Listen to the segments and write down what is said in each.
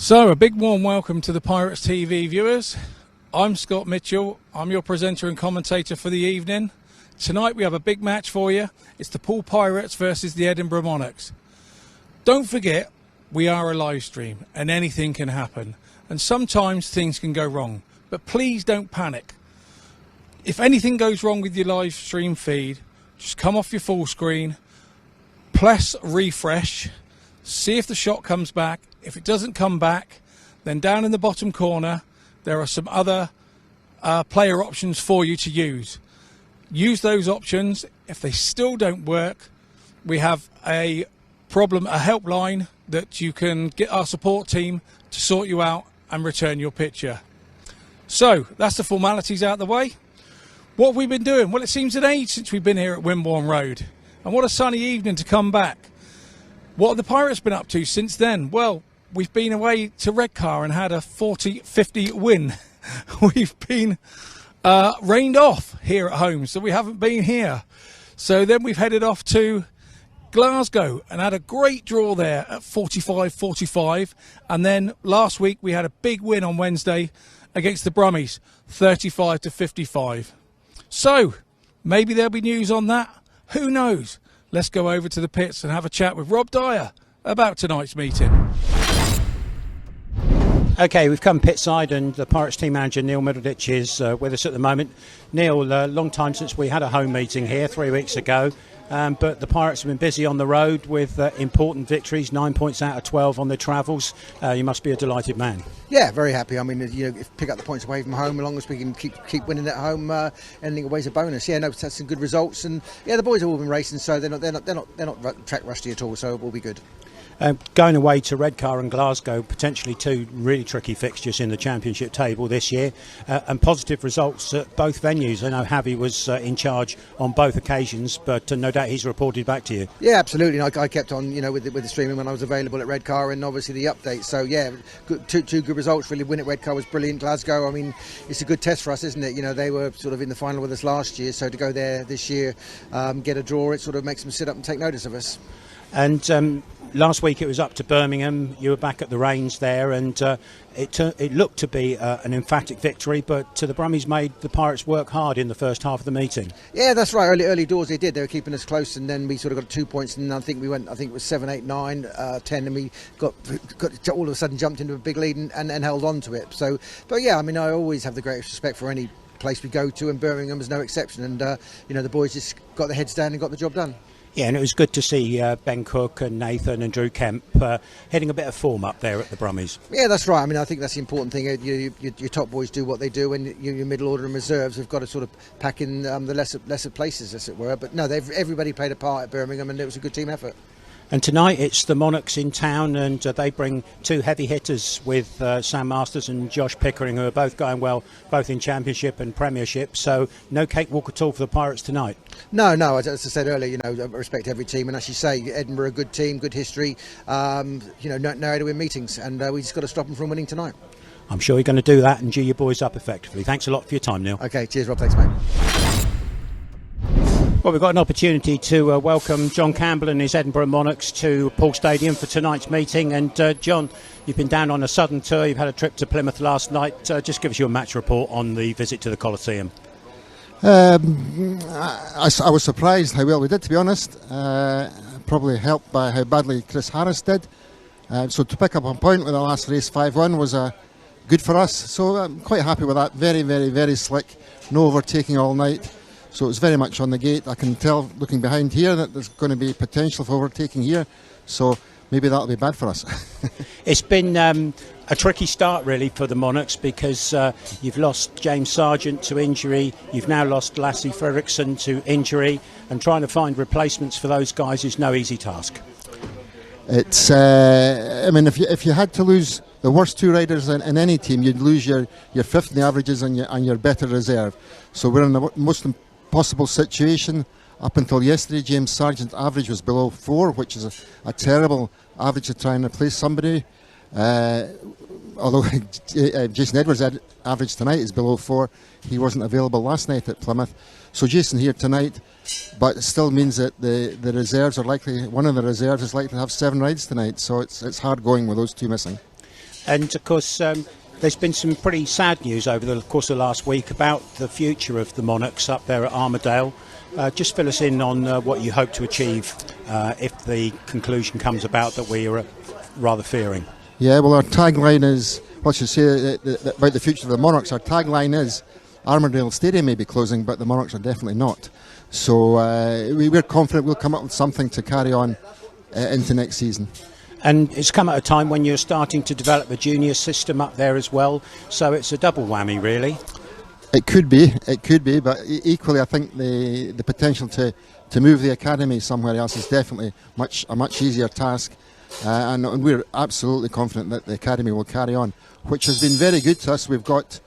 So, a big warm welcome to the Pirates TV viewers. I'm Scott Mitchell. I'm your presenter and commentator for the evening. Tonight we have a big match for you. It's the Poole Pirates versus the Edinburgh Monarchs. Don't forget, we are a live stream and anything can happen. And sometimes things can go wrong. But please don't panic. If anything goes wrong with your live stream feed, just come off your full screen, press refresh, see if the shot comes back. If it doesn't come back, then down in the bottom corner there are some other player options for you to use. Use those options. If they still don't work, we have a helpline that you can get our support team to sort you out and return your picture. So that's the formalities out the way. What have we been doing? Well, it seems an age since we've been here at Wimborne Road, and what a sunny evening to come back. What have the Pirates been up to since then? Well, we've been away to Redcar and had a 40-50 win. We've been rained off here at home, so we haven't been here. So then we've headed off to Glasgow and had a great draw there at 45-45. And then last week we had a big win on Wednesday against the Brummies, 35-55. So maybe there'll be news on that. Who knows? Let's go over to the pits and have a chat with Rob Dyer about tonight's meeting. Okay, we've come pit side and the Pirates team manager Neil Middleditch is with us at the moment. Neil, long time since we had a home meeting here 3 weeks ago, but the Pirates have been busy on the road with important victories, 9 points out of 12 on their travels. You must be a delighted man. Yeah, very happy. I mean, you know, if pick up the points away from home, as long as we can keep winning at home, anything away is a bonus. Yeah, no, that's some good results, and yeah, the boys have all been racing, so they're not track rusty at all. So it will be good. Going away to Redcar and Glasgow, potentially two really tricky fixtures in the championship table this year, and positive results at both venues. I know Javi was in charge on both occasions, but no doubt he's reported back to you. Yeah, absolutely. I kept on, you know, with the streaming when I was available at Redcar, and obviously the updates. So yeah, two good results. Really, win at Redcar was brilliant. Glasgow, I mean, it's a good test for us, isn't it? You know, they were sort of in the final with us last year, so to go there this year, get a draw, it sort of makes them sit up and take notice of us. And last week it was up to Birmingham. You were back at the range there, and it looked to be an emphatic victory, but the Brummies made the Pirates work hard in the first half of the meeting. Yeah, that's right. Early doors they did. They were keeping us close, and then we sort of got 2 points, and I think it was 7, 8, 9, 10, and we got all of a sudden jumped into a big lead and held on to it. So, but yeah, I mean, I always have the greatest respect for any place we go to, and Birmingham is no exception. And you know, the boys just got their heads down and got the job done. Yeah, and it was good to see Ben Cook and Nathan and Drew Kemp hitting a bit of form up there at the Brummies. Yeah, that's right. I mean, I think that's the important thing. Your top boys do what they do, and your middle order and reserves have got to sort of pack in the lesser places, as it were. But no, everybody played a part at Birmingham, and it was a good team effort. And tonight it's the Monarchs in town, and they bring two heavy hitters with Sam Masters and Josh Pickering, who are both going well, both in Championship and Premiership. So no cakewalk at all for the Pirates tonight. No. As I said earlier, you know, I respect every team, and as you say, Edinburgh a good team, good history. You know, know how to win meetings, and we just got to stop them from winning tonight. I'm sure you're going to do that and G your boys up effectively. Thanks a lot for your time, Neil. Okay, cheers, Rob. Thanks, mate. Well, we've got an opportunity to welcome John Campbell and his Edinburgh Monarchs to Poole Stadium for tonight's meeting. And John, you've been down on a southern tour. You've had a trip to Plymouth last night. Just give us your match report on the visit to the Coliseum. I was surprised how well we did, to be honest. Probably helped by how badly Chris Harris did. So to pick up a point with the last race 5-1 was good for us. So I'm quite happy with that. Very, very, very slick. No overtaking all night. So it's very much on the gate. I can tell, looking behind here, that there's going to be potential for overtaking here. So maybe that'll be bad for us. It's been a tricky start, really, for the Monarchs, because you've lost James Sargent to injury. You've now lost Lassie Fredrickson to injury. And trying to find replacements for those guys is no easy task. It's, I mean, if you had to lose the worst two riders in any team, you'd lose your fifth in the averages and your better reserve. So we're in the most possible situation. Up until yesterday, James Sargent's average was below 4, which is a terrible average to try and replace somebody. Although Jason Edwards' average tonight is below 4, he wasn't available last night at Plymouth. So Jason here tonight, but it still means that the reserves are likely, one of the reserves is likely to have 7 rides tonight. So it's hard going with those two missing. And of course, there's been some pretty sad news over the course of the last week about the future of the Monarchs up there at Armadale. Just fill us in on what you hope to achieve if the conclusion comes about that we are rather fearing. Yeah, well, our tagline is, what you say about the future of the Monarchs, our tagline is Armadale Stadium may be closing, but the Monarchs are definitely not. So we're confident we'll come up with something to carry on into next season. And it's come at a time when you're starting to develop a junior system up there as well, so it's a double whammy, really. It could be, but equally I think the potential to move the academy somewhere else is definitely a much easier task, and we're absolutely confident that the academy will carry on, which has been very good to us. We've got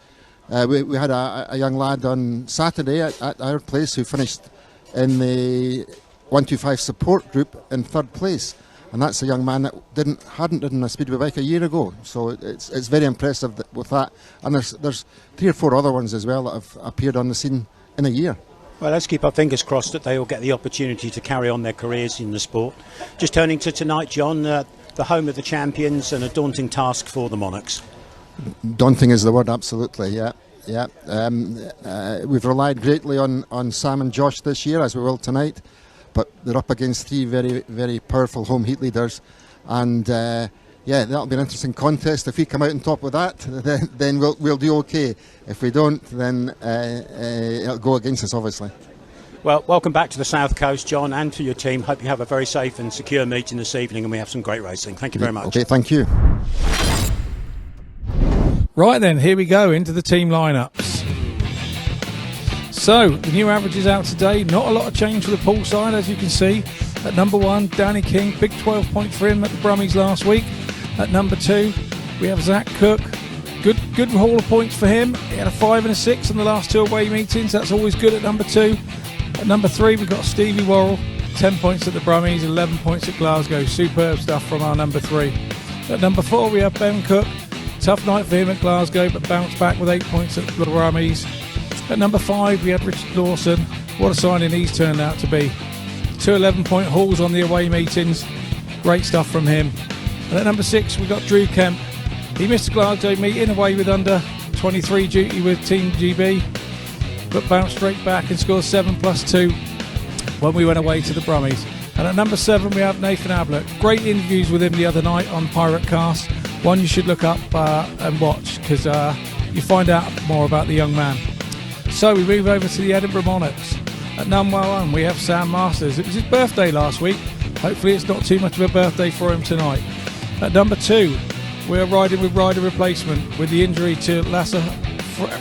we had a young lad on Saturday at our place who finished in the 125 support group in third place. And that's a young man that hadn't ridden a speedway bike a year ago, so it's very impressive with that. And there's 3 or 4 other ones as well that have appeared on the scene in a year. Well, let's keep our fingers crossed that they will get the opportunity to carry on their careers in the sport. Just turning to tonight, John, the home of the champions and a daunting task for the Monarchs. Daunting is the word, absolutely. Yeah. We've relied greatly on Sam and Josh this year, as we will tonight. But they're up against 3 very, very powerful home heat leaders, and that'll be an interesting contest. If we come out on top of that, then we'll do okay. If we don't, then it'll go against us, obviously. Well, welcome back to the South Coast, John, and to your team. Hope you have a very safe and secure meeting this evening, and we have some great racing. Thank you very much. Okay, thank you. Right then, here we go into the team lineups. So, the new average is out today. Not a lot of change for the Poole side, as you can see. At number 1, Danny King, big 12 point for him at the Brummies last week. At number 2, we have Zach Cook. Good haul of points for him. He had a 5 and a 6 in the last 2 away meetings. That's always good at number 2. At number 3, we've got Stevie Worrall. 10 points at the Brummies, 11 points at Glasgow. Superb stuff from our number 3. At number 4, we have Ben Cook. Tough night for him at Glasgow, but bounced back with 8 points at the Brummies. At number 5, we had Richard Lawson. What a signing he's turned out to be. 2 11-point hauls on the away meetings. Great stuff from him. And at number 6, we got Drew Kemp. He missed the Glasgow meeting away with under 23 duty with Team GB, but bounced straight back and scored 7+2 when we went away to the Brummies. And at number 7, we have Nathan Ablitt. Great interviews with him the other night on Pirate Cast. One you should look up and watch, because you find out more about the young man. So we move over to the Edinburgh Monarchs. At number 1, we have Sam Masters. It was his birthday last week. Hopefully it's not too much of a birthday for him tonight. At number 2, we are riding with rider replacement with the injury to Lasse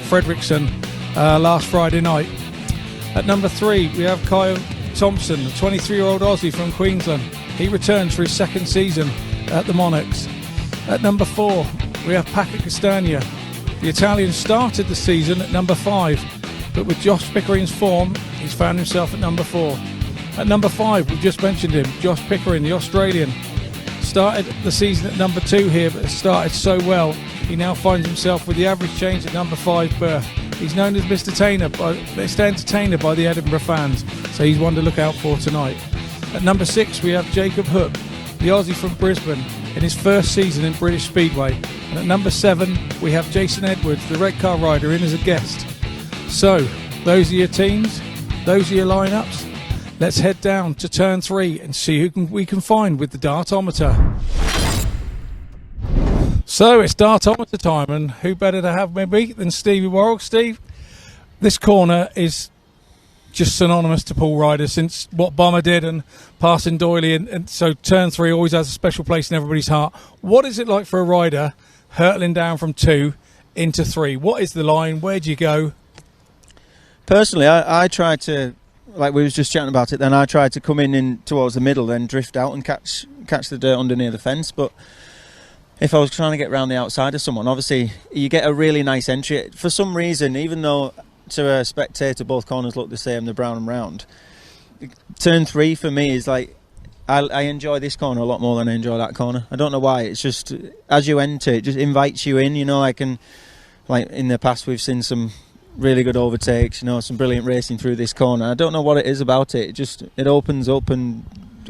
Fredriksson last Friday night. At number 3, we have Kye THOMPSON, a 23-year-old Aussie from Queensland. He returns for his 2nd season at the Monarchs. At number 4, we have Paco CASTAGNA. The Italian started the season at number 5, but with Josh Pickering's form, he's found himself at number 4. At number 5, we've just mentioned him, Josh Pickering, the Australian. Started the season at number 2 here, but has started so well, he now finds himself with the average change at number 5 berth. He's known as Mr. Entertainer by the Edinburgh fans, so he's one to look out for tonight. At number 6, we have Jacob Hook, the Aussie from Brisbane, in his 1st season in British Speedway. And at number 7, we have Jason Edwards, the red car rider, in as a guest. So, those are your teams, those are your lineups. Let's head down to turn 3 and see who we can find with the Dartometer. So it's Dartometer time, and who better to have maybe than Stevie Worrall. Steve, this corner is just synonymous to Poole riders since what Bomber did and passing Doyley, and so turn 3 always has a special place in everybody's heart. What is it like for a rider hurtling down from 2 into 3? What is the line? Where do you go? Personally, I try to, like we was just chatting about it, then I tried to come in towards the middle, then drift out and catch the dirt underneath the fence. But if I was trying to get round the outside of someone, obviously you get a really nice entry. For some reason, even though to a spectator both corners look the same, the brown and round, turn 3 for me is like, I enjoy this corner a lot more than I enjoy that corner. I don't know why. It's just, as you enter, it just invites you in, you know. Like in the past we've seen some really good overtakes, you know, some brilliant racing through this corner. I don't know what it is about it. It opens up and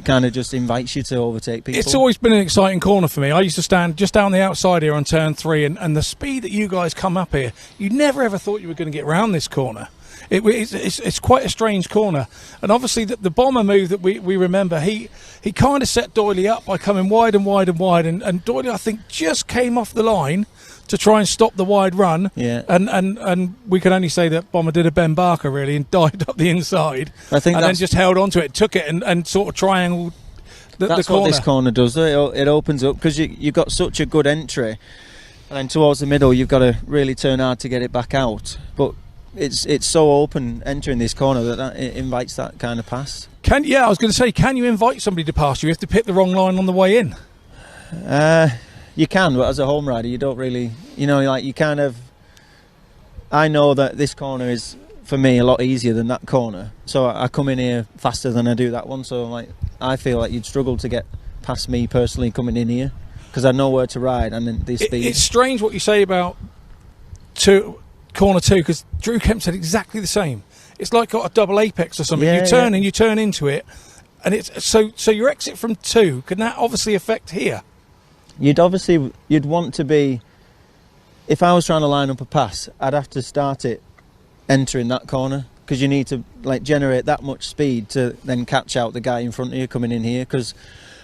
kind of just invites you to overtake people. It's always been an exciting corner for me. I used to stand just down the outside here on turn 3, and the speed that you guys come up here, you never ever thought you were going to get round this corner. It's quite a strange corner, and obviously the bomber move that we remember, he kind of set Doyley up by coming wide and wide and wide, and Doyley, I think, just came off the line to try and stop the wide run. Yeah. And we can only say that bomber did a Ben Barker really and dived up the inside, I think, and then just held onto it, took it, and sort of triangled the corner. That's what this corner does, though. It opens up because you've got such a good entry, and then towards the middle you've got to really turn hard to get it back out. But it's so open entering this corner that it invites that kind of pass. I was going to say, can you invite somebody to pass you if they pick the wrong line on the way in? You can, but as a home rider, you don't really, you kind of. I know that this corner is, for me, a lot easier than that corner, so I come in here faster than I do that one. So I feel like you'd struggle to get past me personally coming in here because I know where to ride and then the speed. It's strange what you say about corner 2, because Drew Kemp said exactly the same. It's like got a double apex or something. Yeah, you turn and you turn into it, and it's so your exit from 2, can that obviously affect here? You'd want to be. If I was trying to line up a pass, I'd have to start it entering that corner, because you need to generate that much speed to then catch out the guy in front of you coming in here. Because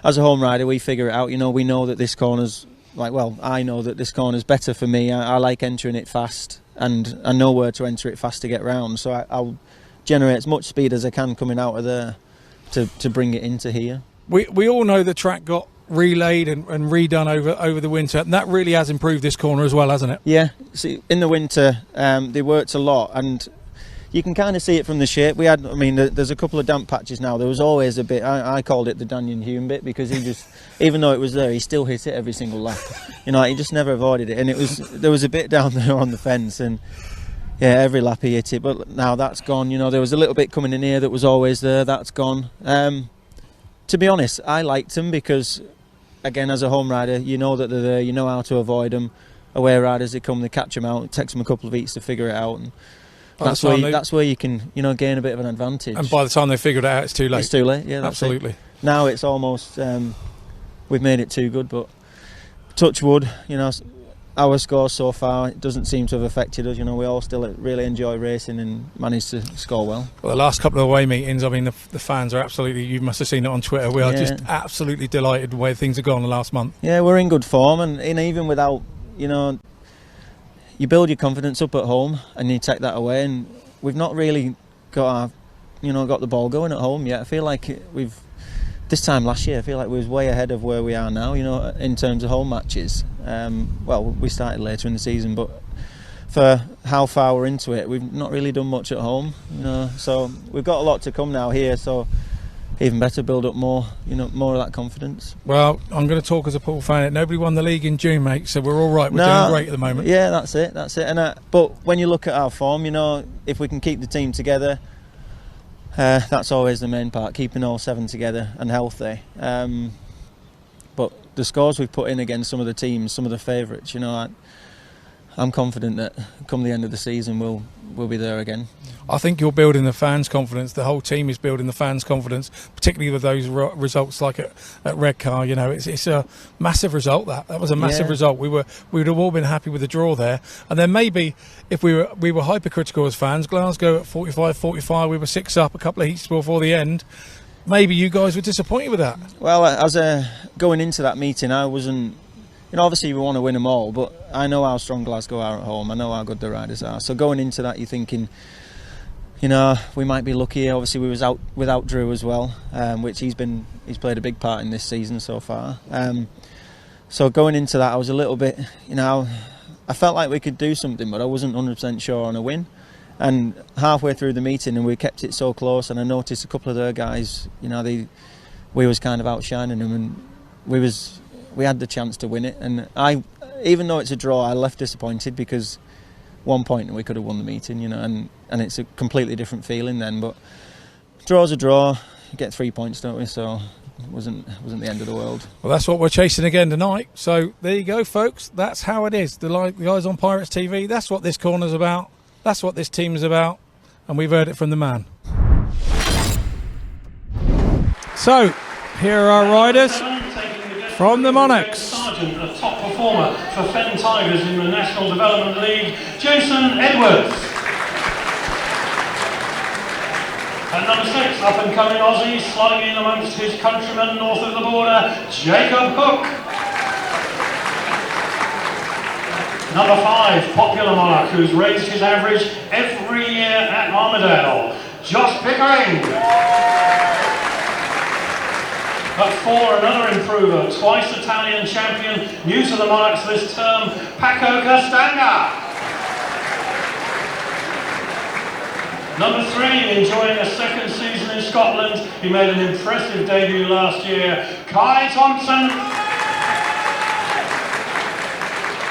as a home rider, we figure it out. We know that this corner's I know that this corner's better for me. I like entering it fast, and I know where to enter it fast to get round. So I'll generate as much speed as I can coming out of there to bring it into here. We all know the track got relayed and redone over the winter, and that really has improved this corner as well, hasn't it? Yeah. See, in the winter they worked a lot, and you can kind of see it from the shape. There's a couple of damp patches now. There was always a bit. I called it the Daniel Hume bit, because he just, even though it was there, he still hit it every single lap. He just never avoided it, and there was a bit down there on the fence, and yeah, every lap he hit it. But now that's gone. There was a little bit coming in here that was always there. That's gone. To be honest, I liked them because, again, as a home rider, you know that they're there, you know how to avoid them. Away riders, they come, they catch them out. It takes them a couple of weeks to figure it out, and that's where you can gain a bit of an advantage. And by the time they figured it out, it's too late. It's too late, yeah, absolutely. Now it's almost we've made it too good, but touch wood, our score so far, it doesn't seem to have affected us. We all still really enjoy racing and manage to score well. Well, the last couple of away meetings, the fans are absolutely, you must have seen it on Twitter, we are just absolutely delighted the way things have gone the last month. Yeah, we're in good form, and even without, you build your confidence up at home and you take that away, and we've not really got the ball going at home yet. I feel like this time last year, I feel like we was way ahead of where we are now, in terms of home matches. We started later in the season, but for how far we're into it, we've not really done much at home, so we've got a lot to come now here, so even better, build up more of that confidence. Well, I'm going to talk as a Poole fan. Nobody won the league in June, mate, so we're all right. We're doing great at the moment. Yeah, that's it. And but when you look at our form, if we can keep the team together, that's always the main part, keeping all 7 together and healthy. But the scores we've put in against some of the teams, some of the favourites, I'm confident that come the end of the season we'll be there again. I think you're building the fans' confidence. The whole team is building the fans' confidence, particularly with those results like at Redcar. It's a massive result. That was a massive result. We would have all been happy with the draw there. And then maybe if we were hypercritical as fans, Glasgow at 45-45, we were 6 up a couple of heats before the end. Maybe you guys were disappointed with that. Well, as going into that meeting, I wasn't. Obviously we want to win them all, but I know how strong Glasgow are at home. I know how good the riders are. So going into that, you're thinking, we might be lucky. Obviously we was out without Drew as well, which he's played a big part in this season so far. So going into that, I was a little bit, I felt like we could do something, but I wasn't 100% sure on a win. And halfway through the meeting, and we kept it so close, and I noticed a couple of their guys, we was kind of outshining them, and we had the chance to win it. And even though it's a draw, I left disappointed, because 1 point and we could have won the meeting, and it's a completely different feeling then. But draw's a draw, you get 3 points, don't we? So it wasn't the end of the world. Well, that's what we're chasing again tonight. So there you go, folks. That's how it is. The guys on Pirates TV, that's what this corner's about. That's what this team is about. And we've heard it from the man. So Here are our riders from the Monarchs. Sergeant, a top performer for Fen Tigers in the National Development League, Jason Edwards. At number 6, up-and-coming Aussie, sliding in amongst his countrymen north of the border, Jacob Hook. Number 5, popular monarch who's raised his average every year at Armadale, Josh Pickering. At 4, another improver, twice Italian champion, new to the Monarchs this term, Paco CASTAGNA. Number 3, enjoying a second season in Scotland, he made an impressive debut last year, Kye THOMPSON.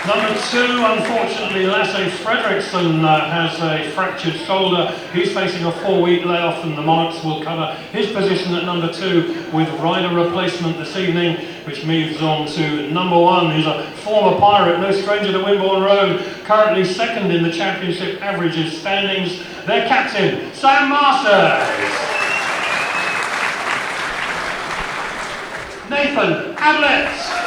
Number 2, unfortunately, Lasse Fredriksson has a fractured shoulder. He's facing a 4-week layoff, and the Monarchs will cover his position at number 2 with rider replacement this evening, which moves on to number 1. He's a former Pirate, no stranger to Wimborne Road, currently second in the championship averages standings. Their captain, Sam Masters. Nathan Ablitt.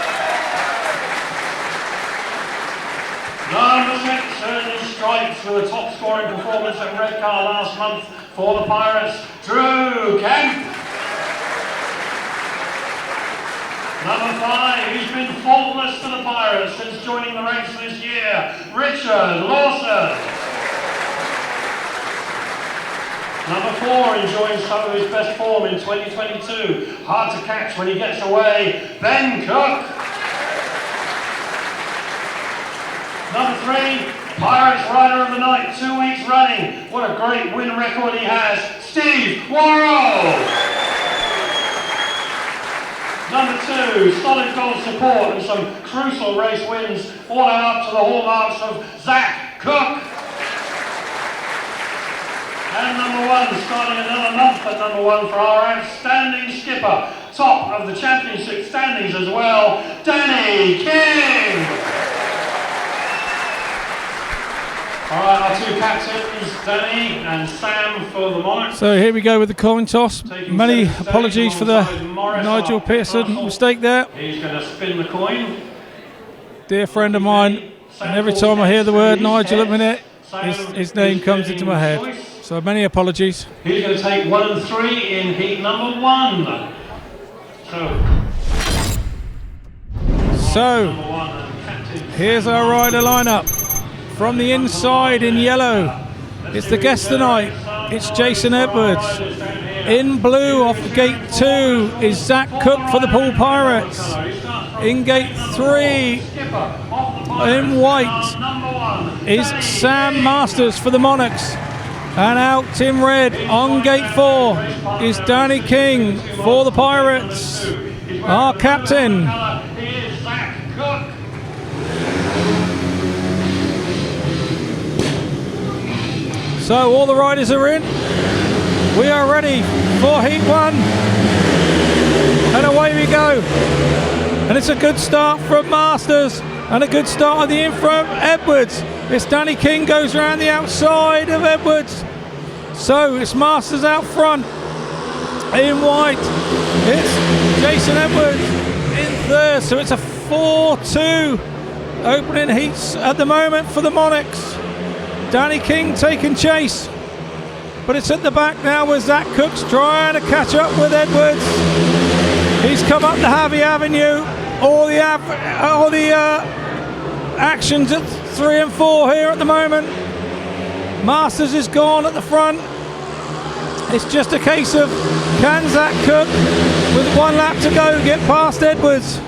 Number 6 earned his stripes with a top scoring performance at Redcar last month for the Pirates, Drew Kemp. Number 5, he's been faultless for the Pirates since joining the ranks this year, Richard Lawson. Number 4, enjoying some of his best form in 2022, hard to catch when he gets away, Ben Cook. Number 3, Pirates Rider of the Night, 2 weeks running. What a great win record he has, Steve Worrall. Number 2, solid goal support and some crucial race wins, all up to the hallmarks of Zach Cook. And number 1, starting another month at number 1 for our outstanding skipper, top of the championship standings as well, Danny King. Alright, our 2 captains, Danny and Sam for the Monarchs. So here we go with the coin toss. Many apologies for the Nigel Pearson mistake there. He's going to spin the coin. Dear friend of mine, and every time I hear the word Nigel at minute, his name comes into my head. So many apologies. He's going to take 1 and 3 in heat number 1. So here's our rider lineup. From the inside in yellow, it's the guest tonight. It's Jason Edwards. In blue off gate 2 is Zach Cook for the Poole Pirates. In gate 3, in white, is Sam Masters for the Monarchs. And out in red on gate 4 is Danny King for the Pirates. Our captain. So all the riders are in. We are ready for heat 1. And away we go. And it's a good start from Masters. And a good start on the in from Edwards. It's Danny King goes around the outside of Edwards. So it's Masters out front. In white, it's Jason Edwards in third. So it's a 4-2 opening heats at the moment for the Monarchs. Danny King taking chase, but it's at the back now with Zach Cooks trying to catch up with Edwards. He's come up the Harvey Avenue. All the actions at 3 and 4 here at the moment. Masters is gone at the front. It's just a case of can Zach Cook, with 1 lap to go, get past Edwards.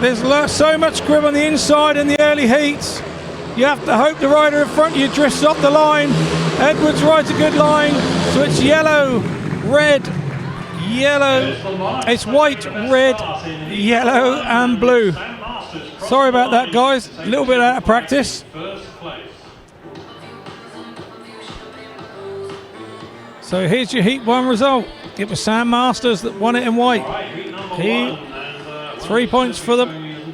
There's so much grip on the inside in the early heats. You have to hope the rider in front of you drifts off the line. Edwards rides a good line, so it's yellow, red, yellow. It's white, red, yellow and blue. Sorry about that, guys. A little bit out of practice. So here's your heat 1 result. It was Sam Masters that won it in white. 3 points for the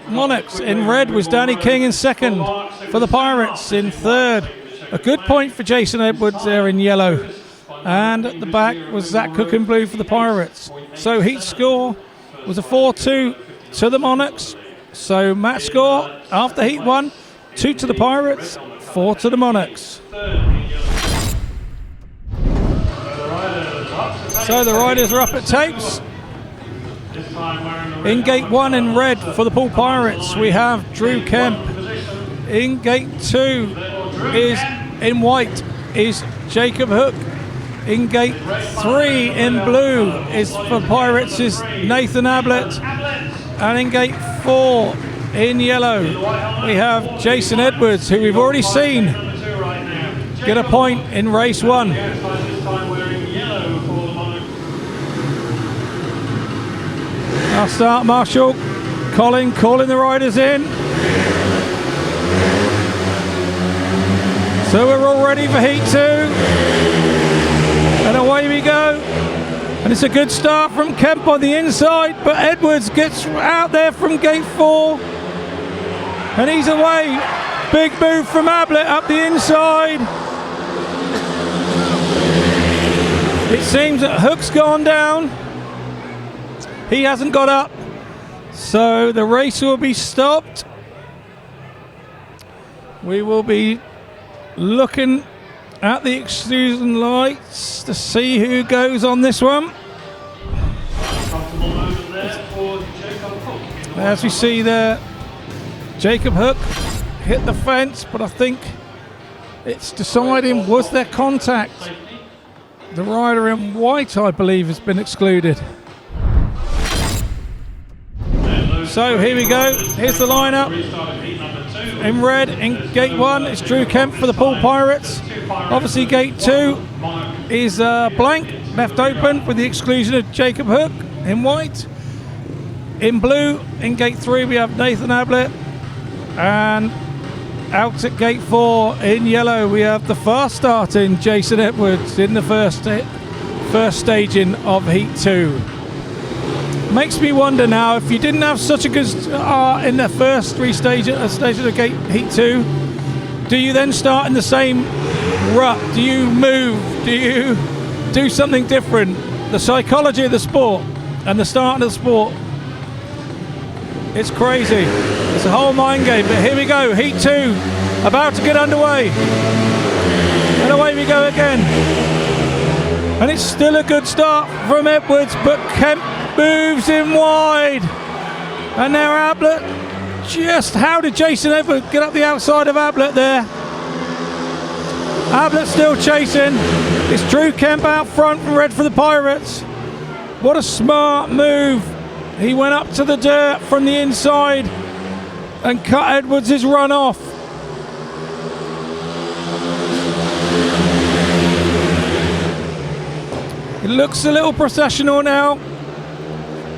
Monarchs. In red was Danny King in second for the Pirates. In third, a good point for Jason Edwards there in yellow. And at the back was Zach Cook in blue for the Pirates. So heat score was a 4-2 to the Monarchs. So match score after heat 1, 2 to the Pirates, 4 to the Monarchs. So the riders are up at tapes. In gate 1 in red for the Poole Pirates, we have Drew Kemp. In gate 2 is in white is Jacob Hook. In gate 3 in blue is for Pirates is Nathan Ablitt. And in gate 4 in yellow we have Jason Edwards, who we've already seen get a point in race 1. Our start marshal Colin calling the riders in. So we're all ready for heat 2. And away we go. And it's a good start from Kemp on the inside, but Edwards gets out there from gate 4. And he's away. Big move from Ablitt up the inside. It seems that Hook's gone down. He hasn't got up. So the race will be stopped. We will be looking at the exclusion lights to see who goes on this one. As we see there, Jacob Hook hit the fence, but I think it's deciding was there contact. The rider in white, I believe, has been excluded. So here we go, here's the lineup. In red, in gate 1, it's Drew Kemp for the Poole Pirates. Obviously gate 2 is blank, left open with the exclusion of Jacob Hook in white. In blue, in gate 3, we have Nathan Ablitt. And out at gate 4, in yellow, we have the fast starting Jason Edwards in the first staging of heat 2. Makes me wonder now, if you didn't have such a good start in the first stage of gate heat 2, do you then start in the same rut? Do you move? Do you do something different? The psychology of the sport and the start of the sport, it's crazy. It's a whole mind game. But here we go, heat 2 about to get underway, and away we go again. And it's still a good start from Edwards, but Kemp moves in wide. And now Ablitt, just how did Jason Edwards get up the outside of Ablitt there? Ablitt still chasing. It's Drew Kemp out front from red for the Pirates. What a smart move. He went up to the dirt from the inside and cut Edwards' run off. It looks a little processional now,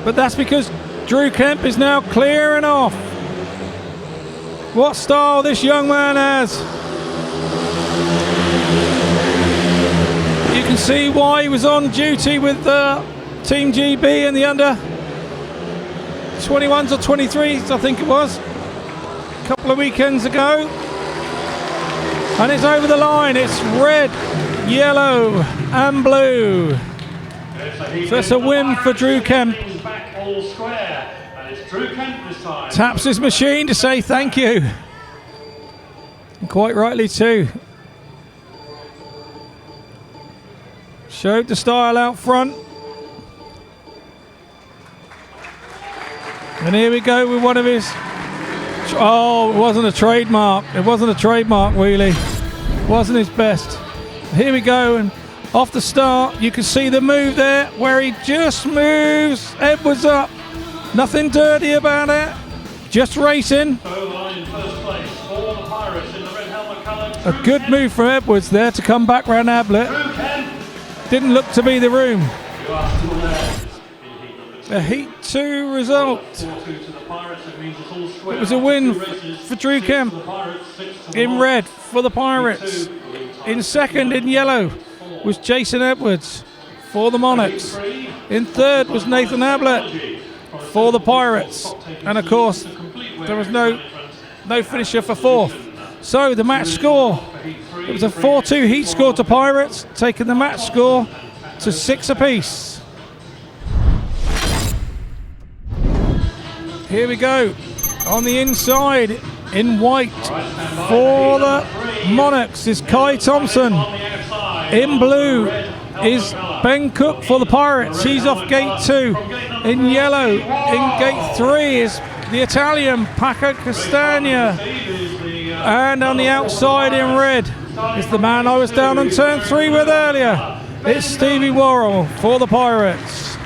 but that's because Drew Kemp is now clearing off. What style this young man has. You can see why he was on duty with Team GB in the under 21s or 23s, I think it was, a couple of weekends ago. And it's over the line. It's red, yellow and blue. So it's a win for Drew Kemp. Taps his machine to say thank you. And quite rightly too. Showed the style out front. And here we go with one of his... Oh, it wasn't a trademark. It wasn't a trademark wheelie. Wasn't his best. Here we go, and off the start, you can see the move there where he just moves Edwards up. Nothing dirty about it. Just racing. A good move from Edwards there to come back round Ablitt. Didn't look to be the room. A heat 2 result. It was a win for Drew Kemp. In red for the Pirates. In second, in yellow, was Jason Edwards for the Monarchs. In third was Nathan Ablitt for the Pirates. And of course, there was no finisher for fourth. So the match score It was a 4-2 heat score to Pirates, taking the match score to 6 apiece. Here we go. On the inside, in white, for the Monarchs is Kye THOMPSON. In blue is Ben Cook for the Pirates. He's off gate 2. In yellow, in gate 3 is the Italian Paco CASTAGNA. And on the outside in red is the man I was down on turn 3 with earlier. It's Steve Worrall for the Pirates.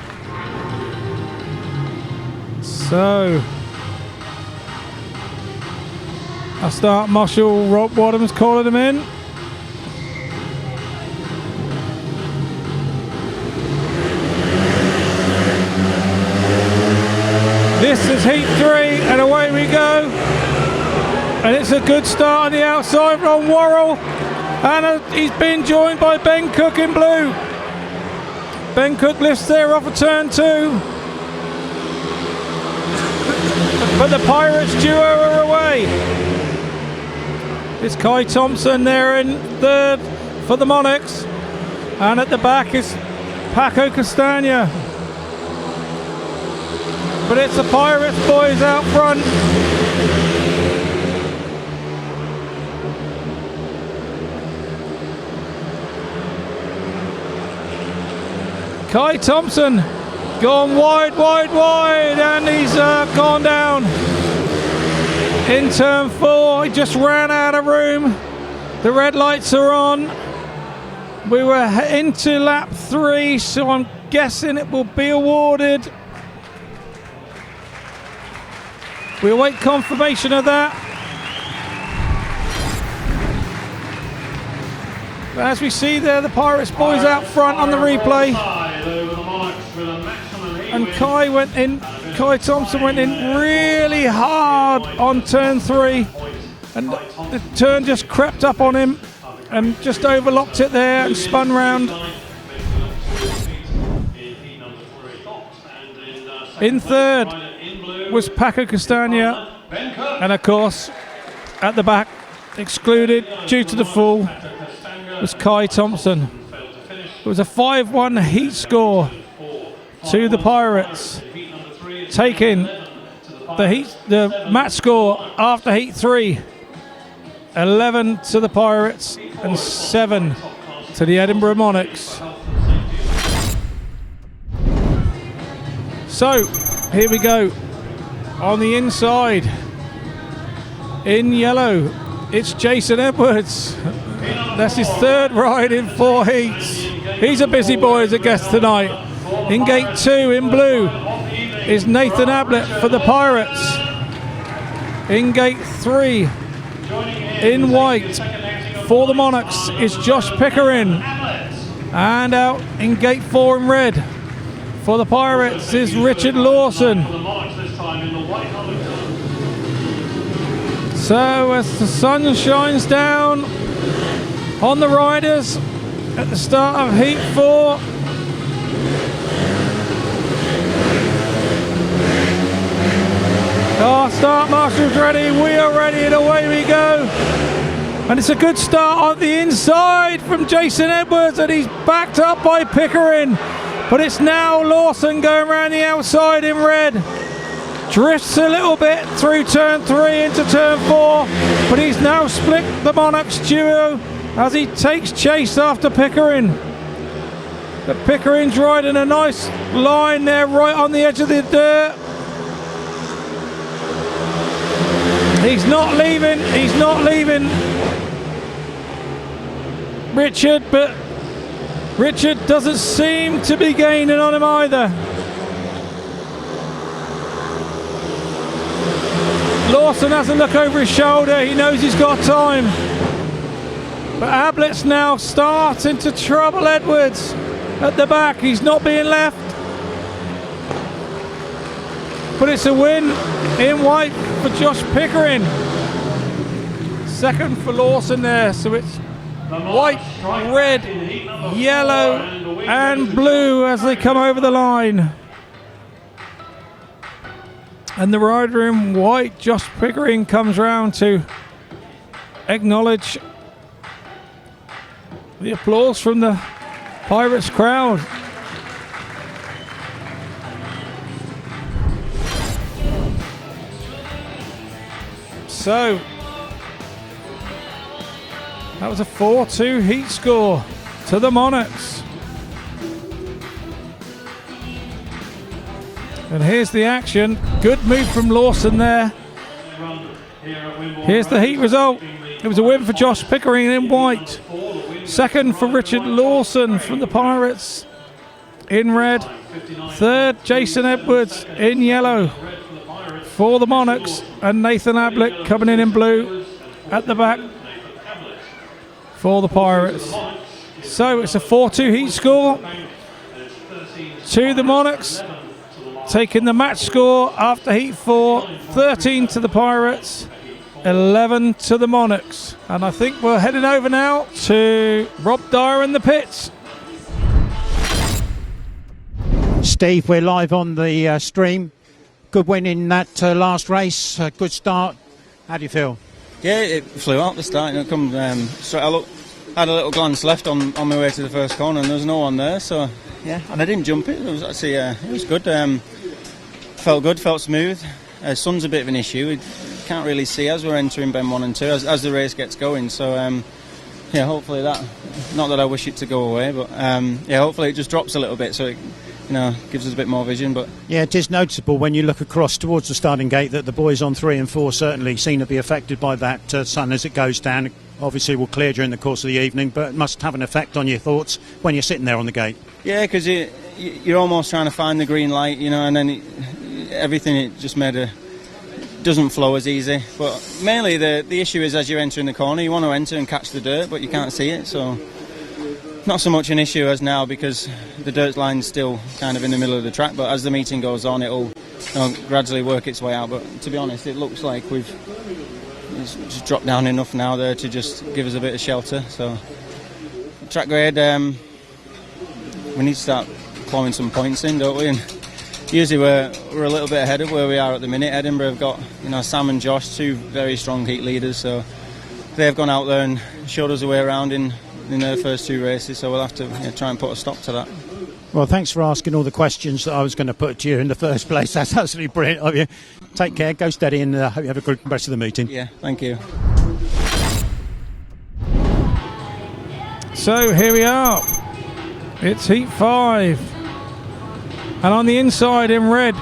So, our start marshal Rob Wadham's calling him in. This is heat 3 and away we go. And it's a good start on the outside from Worrall. And he's been joined by Ben Cook in blue. Ben Cook lifts there off of turn 2. But the Pirates duo are away. It's Kye THOMPSON there in third for the Monarchs. And at the back is Paco CASTAGNA. But it's the Pirates boys out front. Kye THOMPSON gone wide, and he's gone down in turn 4. He just ran out of room. The red lights are on. We were into lap 3, so I'm guessing it will be awarded. We await confirmation of that. As we see there, the Pirates boys out front on the replay. And Kye THOMPSON went in really hard on turn 3. And the turn just crept up on him and just overlocked it there and spun round. In third was Paco CASTAGNA. And of course, at the back, excluded due to the fall, was Kye THOMPSON. It was a 5-1 heat score to the Pirates, taking the match score after heat 3, 11 to the Pirates and 7 to the Edinburgh Monarchs. So here we go. On the inside, in yellow, it's Jason Edwards. That's his third ride in 4 heats. He's a busy boy as a guest tonight. In gate 2, in blue, is Nathan Ablitt for the Pirates. In gate 3, in white, for the Monarchs, is Josh Pickering. And out in gate 4 in red, for the Pirates, is Richard Lawson. So as the sun shines down on the riders at the start of heat 4, our start marshal's ready, we are ready, and away we go. And it's a good start on the inside from Jason Edwards, and he's backed up by Pickering. But it's now Lawson going around the outside in red. Drifts a little bit through turn 3 into turn 4, but he's now split the Monarchs duo as he takes chase after Pickering. But Pickering's riding a nice line there right on the edge of the dirt. He's not leaving Richard, but Richard doesn't seem to be gaining on him either. Lawson has a look over his shoulder, he knows he's got time. But Ablitt's now starting to trouble Edwards at the back, he's not being left. But it's a win in white for Josh Pickering. Second for Lawson there, so it's white, red, yellow and blue as they come over the line. And the rider in white, Josh Pickering, comes round to acknowledge The applause from the Pirates crowd. So, that was a 4-2 heat score to the Monarchs. And here's the action. Good move from Lawson there. Here's the heat result. It was a win for Josh Pickering in white. Second for Richard Lawson from the Pirates in red. Third, Jason Edwards in yellow for the Monarchs. And Nathan Ablitt coming in blue at the back for the Pirates. So it's a 4-2 heat score to the Monarchs, taking the match score after heat 4, 13 to the Pirates, 11 to the Monarchs. And I think we're heading over now to Rob Dyer in the pits. Steve, we're live on the stream. Good win in that last race, good start. How do you feel? Yeah, it flew out the start. You know, come straight. I had a little glance left on my way to the first corner, and there was no one there. So yeah, and I didn't jump it. It was actually it was good. Felt good, felt smooth. Sun's a bit of an issue. We can't really see as we're entering bend 1 and 2 as the race gets going. So yeah, hopefully that. Not that I wish it to go away, but yeah, hopefully it just drops a little bit so it, you know, gives us a bit more vision. But yeah, it is noticeable when you look across towards the starting gate that the boys on 3 and 4 certainly seem to be affected by that sun as it goes down. Obviously will clear during the course of the evening, but it must have an effect on your thoughts when you're sitting there on the gate. Yeah, because you're almost trying to find the green light, you know, and then everything it just doesn't flow as easy. But mainly the issue is as you're entering the corner, you want to enter and catch the dirt, but you can't see it. So not so much an issue as now because the dirt line's still kind of in the middle of the track. But as the meeting goes on, it'll gradually work its way out. But to be honest, it looks like it's just dropped down enough now there to just give us a bit of shelter. So track grade, we need to start clawing some points in, don't we? And usually we're a little bit ahead of where we are at the minute. Edinburgh have got, you know, Sam and Josh, 2 very strong heat leaders, so they've gone out there and showed us a way around in their first 2 races, so we'll have to try and put a stop to that. Well, thanks for asking all the questions that I was going to put to you in the first place. That's absolutely brilliant of you. Take care, go steady, and hope you have a good rest of the meeting. Yeah, thank you. So here we are. It's heat 5. And on the inside in red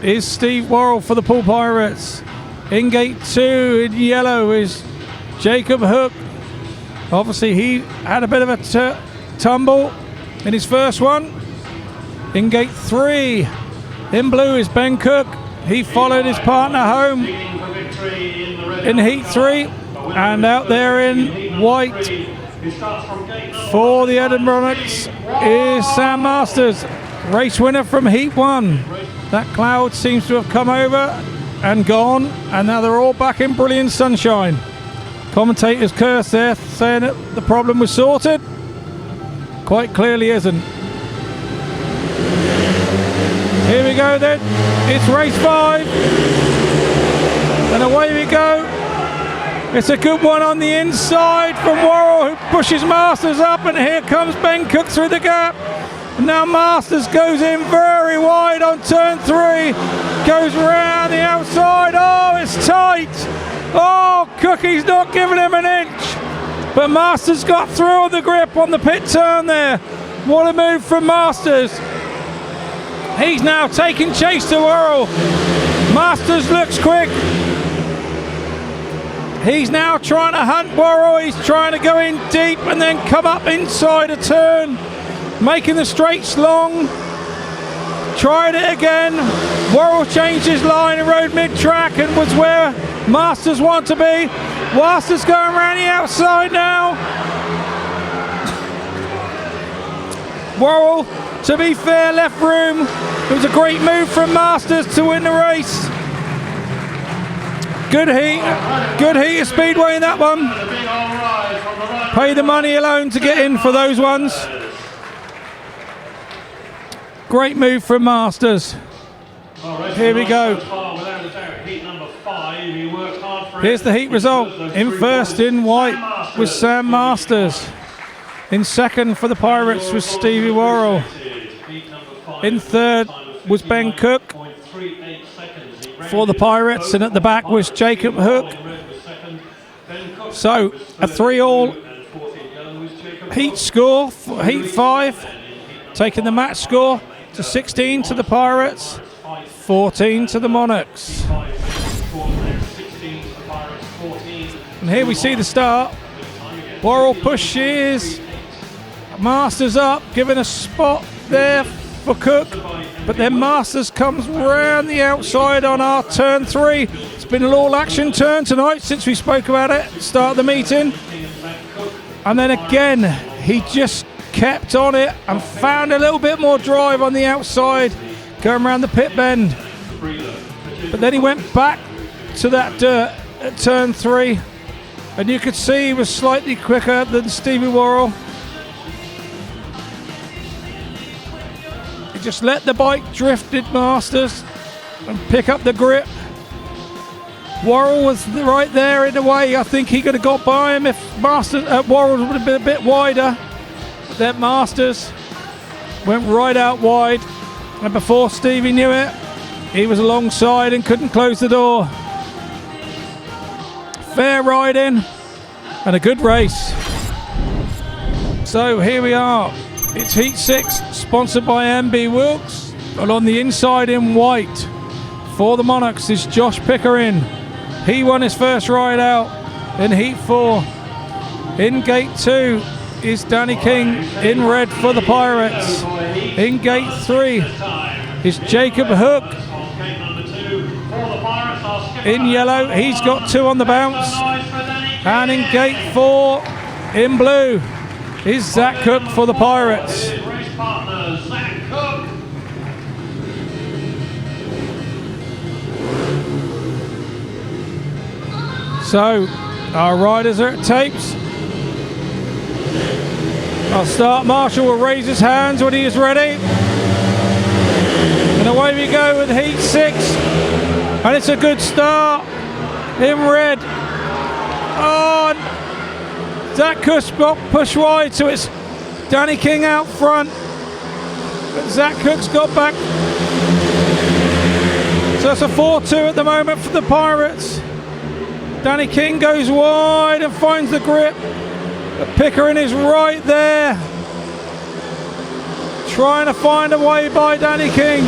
is Steve Worrall for the Poole Pirates. In gate 2 in yellow is Jacob Hook. Obviously he had a bit of a tumble in his first one. In gate 3 in blue is Ben Cook. He followed his partner home in heat 3. And out there in white for the Edinburgh Monarchs is Sam Masters, race winner from heat 1. That cloud seems to have come over and gone, and now they're all back in brilliant sunshine. Commentator's curse there, saying that the problem was sorted. Quite clearly isn't. Here we go then. It's race 5. And away we go. It's a good one on the inside from Worrall, who pushes Masters up, and here comes Ben Cook through the gap. Now Masters goes in very wide on turn 3, goes round the outside. Oh, it's tight. Oh, Cookie's not giving him an inch, but Masters got through on the grip on the pit turn there. What a move from Masters. He's now taking chase to Worrall. Masters looks quick. He's now trying to hunt Worrall. He's trying to go in deep and then come up inside a turn, making the straights long. Tried it again. Worrall changed his line and rode mid-track and was where Masters want to be. Masters going around the outside now. Worrall, to be fair, left room. It was a great move from Masters to win the race. Good heat of Speedway in that one. Pay the money alone to get in for those ones. Great move from Masters. Here we go. Here's the heat result. In first in white was Sam Masters. In second for the Pirates was Stevie Worrall. In third was Ben Cook for the Pirates, and at the back was Jacob Hook. So a 3-all heat score for Heat 5, taking the match score to 16 to the Pirates, 14 to the Monarchs. And here we see the start. Worrall pushes, Masters up, giving a spot there for Cook, but then Masters comes round the outside on our turn 3. It's been an all-action turn tonight since we spoke about it, start of the meeting. And then again, he just kept on it and found a little bit more drive on the outside, going around the pit bend. But then he went back to that dirt at turn 3, and you could see he was slightly quicker than Stevie Worrall. He just let the bike drift at Masters and pick up the grip. Worrall was right there in the way. I think he could have got by him if Worrall would have been a bit wider. But then Masters went right out wide, and before Stevie knew it, he was alongside and couldn't close the door. Fair riding and a good race. So here we are. It's Heat 6, sponsored by MB Wilkes. And on the inside in white for the Monarchs is Josh Pickering. He won his first ride out in Heat 4. In Gate 2 is Danny King in red for the Pirates. In Gate 3 is Jacob Hook. In yellow, he's got 2 on the bounce. And in Gate 4, in blue, is Zach Cook for the Pirates. So, our riders are at tapes. Our start marshal will raise his hands when he is ready. And away we go with Heat 6. And it's a good start in red. Oh, Zach Cook got pushed wide, so it's Danny King out front. But Zach Cook's got back. So it's a 4-2 at the moment for the Pirates. Danny King goes wide and finds the grip. But Pickering is right there, trying to find a way by Danny King.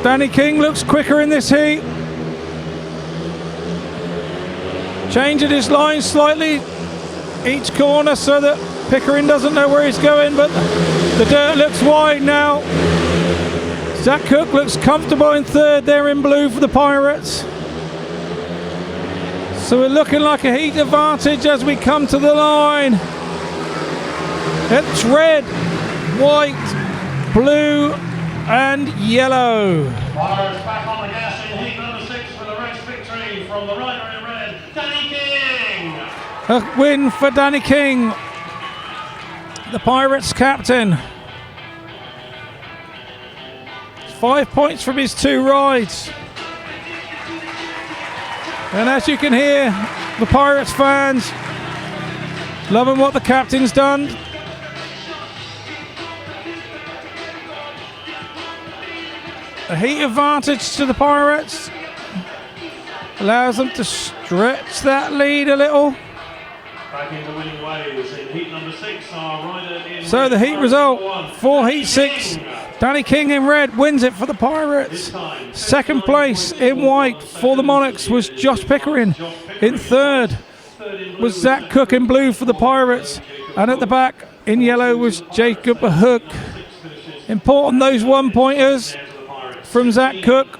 Danny King looks quicker in this heat. Changing his line slightly each corner so that Pickering doesn't know where he's going, but the dirt looks wide now. Zach Cook looks comfortable in third there in blue for the Pirates. So we're looking like a heat advantage as we come to the line. It's red, white, blue and yellow. Pirates back on the gas in heat number 6 for the race victory from the rider in red, Danny King. A win for Danny King, the Pirates captain. 5 points from his 2 rides. And as you can hear, the Pirates fans loving what the captain's done. A heat advantage to the Pirates. Allows them to stretch that lead a little. Back into winning ways in heat number 6, our rider in So the heat result for Heat 6. Danny King in red wins it for the Pirates. Second place in white for the Monarchs was Josh Pickering. In third was Zach Cook in blue for the Pirates. And at the back in yellow was Jacob Hook. Important those 1-pointers from Zach Cook.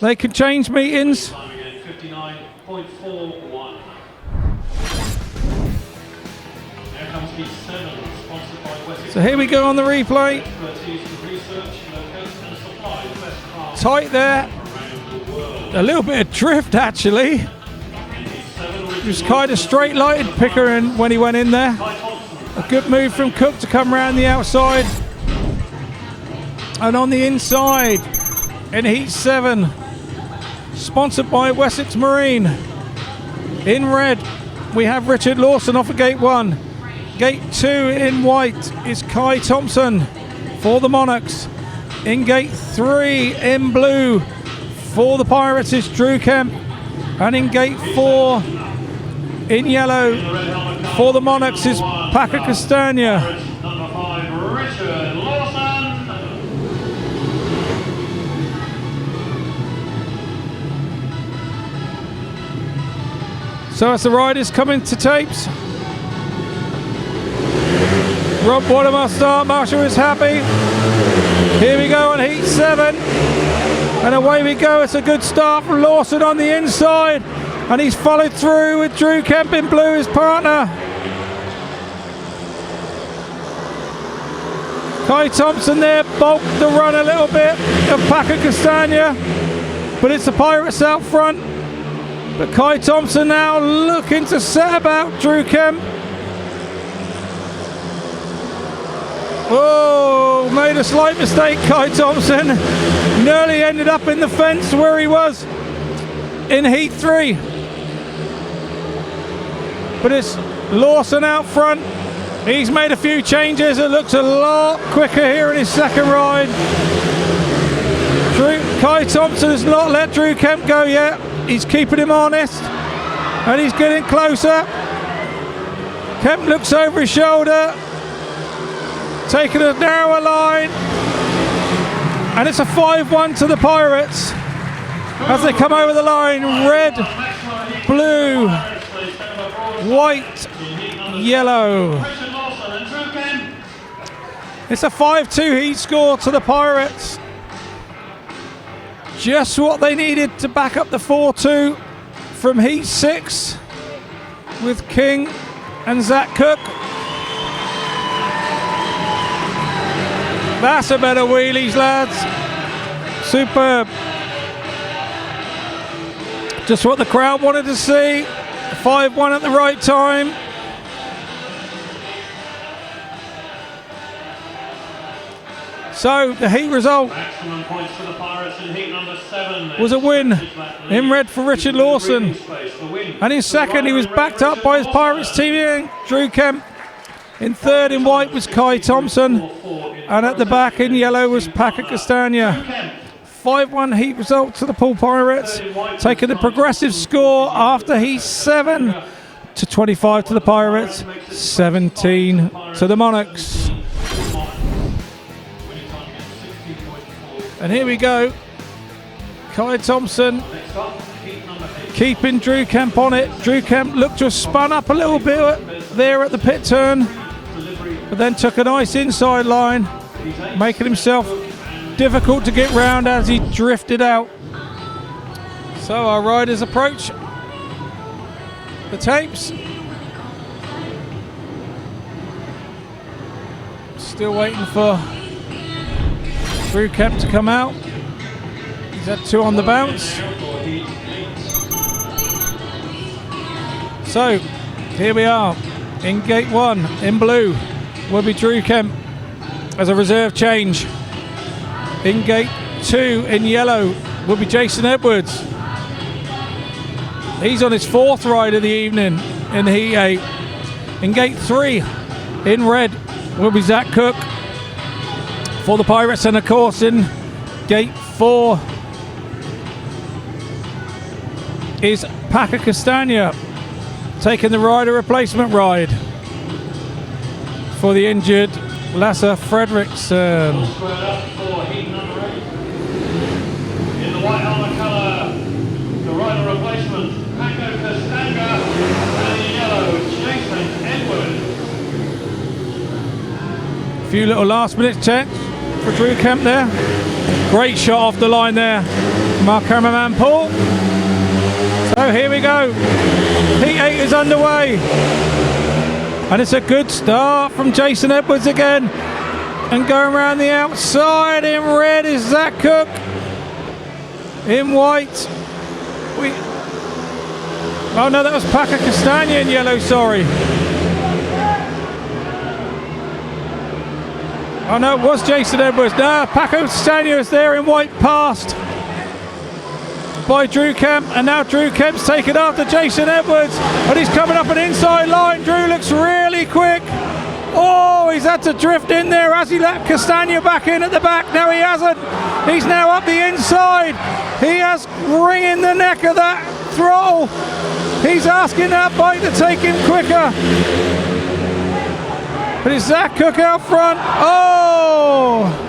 They can change meetings. So here we go on the replay. Tight there. A little bit of drift actually. He was kind of straight lighted Pickering when he went in there. A good move from Cook to come around the outside. And on the inside in Heat 7, sponsored by Wessex Marine, in red we have Richard Lawson off of gate 1. Gate 2 in white is Kye THOMPSON for the Monarchs. In gate 3 in blue for the Pirates is Drew Kemp. And in gate 4 in yellow for the Monarchs is Paco CASTAGNA. Number 5, Richard Lawson. So as the riders come into tapes, Rob Watermar start, Marshall is happy. Here we go on heat 7. And away we go. It's a good start from Lawson on the inside. And he's followed through with Drew Kemp in blue, his partner. Kye THOMPSON there balked the run a little bit of Paco CASTAGNA. But it's the Pirates out front. But Kye THOMPSON now looking to set about Drew Kemp. Oh, made a slight mistake, Kye THOMPSON. Nearly ended up in the fence where he was in heat 3. But it's Lawson out front. He's made a few changes. It looks a lot quicker here in his second ride. Kye THOMPSON has not let Drew Kemp go yet. He's keeping him honest. And he's getting closer. Kemp looks over his shoulder. Taking a narrower line, and it's a 5-1 to the Pirates as they come over the line. Red, blue, white, yellow. It's a 5-2 heat score to the Pirates. Just what they needed to back up the 4-2 from heat 6 with King and Zach Cook. That's a better wheelies, lads. Superb. Just what the crowd wanted to see. 5-1 at the right time. So the heat result Maximum points for the Pirates in heat number 7. was a win in red for Richard Lawson. And in second he was backed up by his Pirates teammate Drew Kemp. In third in white was Kye THOMPSON. And at the back in yellow was Paco CASTAGNA. 5-1 heat result to the Poole Pirates, taking the progressive score after heat 7 to 25 to the Pirates, 17 to the Monarchs. And here we go. Kye THOMPSON keeping Drew Kemp on it. Drew Kemp looked to have spun up a little bit there at the pit turn, but then took a nice inside line, making himself difficult to get round as he drifted out. So our riders approach the tapes. Still waiting for Drew Kemp to come out. He's had 2 on the bounce. So here we are in gate 1 in blue will be Drew Kemp as a reserve change. In gate 2 in yellow will be Jason Edwards. He's on his 4th ride of the evening in heat 8. In gate 3 in red will be Zach Cook for the Pirates, and of course in gate 4 is Paco CASTAGNA taking the rider replacement ride for the injured Lasse Fredriksson. In the white armour colour, the rider replacement, Paco CASTAGNA, and in yellow, Jason Edwards. A few little last minute checks for Drew Kemp there. Great shot off the line there from our cameraman Paul. So here we go. Heat 8 is underway. And it's a good start from Jason Edwards again. And going around the outside in red is Zach Cook. In white, oh no, that was Paco CASTAGNA in yellow, sorry. Oh no, it was Jason Edwards. No, Paco CASTAGNA is there in white past. by Drew Kemp, and now Drew Kemp's taken after Jason Edwards, and he's coming up an inside line. Drew looks really quick. Oh, he's had to drift in there. Has he let Castagna back in at the back? No, he hasn't. He's now up the inside. He has wringing the neck of that throttle. He's asking that bike to take him quicker. But it's Zach Cook out front. Oh!